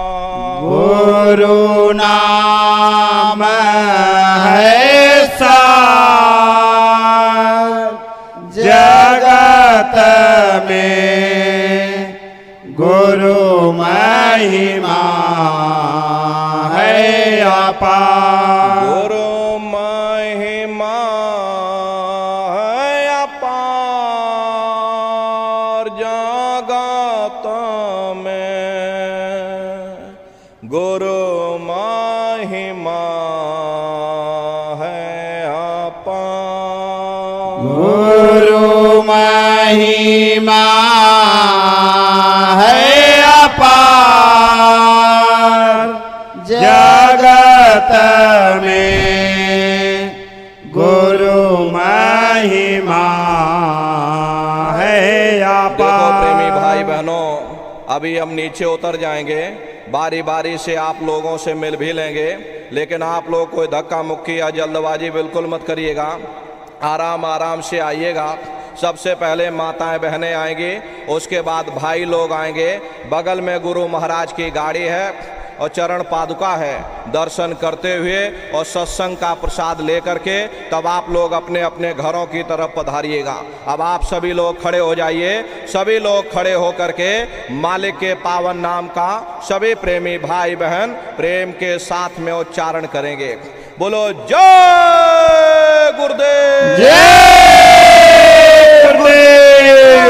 अपार गुरु महिमा है अपार जगत में, गुरु महिमा है अपार। गुरु महिमा है अपार जगत में, गुरु महिमा है देखो अपार। प्रेमी भाई बहनों, अभी हम नीचे उतर जाएंगे, बारी बारी से आप लोगों से मिल भी लेंगे, लेकिन आप लोग कोई धक्का मुक्की या जल्दबाजी बिल्कुल मत करिएगा, आराम आराम से आइएगा। सबसे पहले माताएं बहनें आएंगी, उसके बाद भाई लोग आएंगे। बगल में गुरु महाराज की गाड़ी है और चरण पादुका है। दर्शन करते हुए और सत्संग का प्रसाद लेकर के तब आप लोग अपने अपने घरों की तरफ पधारिएगा। अब आप सभी लोग खड़े हो जाइए, सभी लोग खड़े होकर के मालिक के पावन नाम का सभी प्रेमी भाई बहन प्रेम के साथ में उच्चारण करेंगे। बोलो जय गुरुदेव, जय गुरुदेव,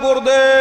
गुरुदेव।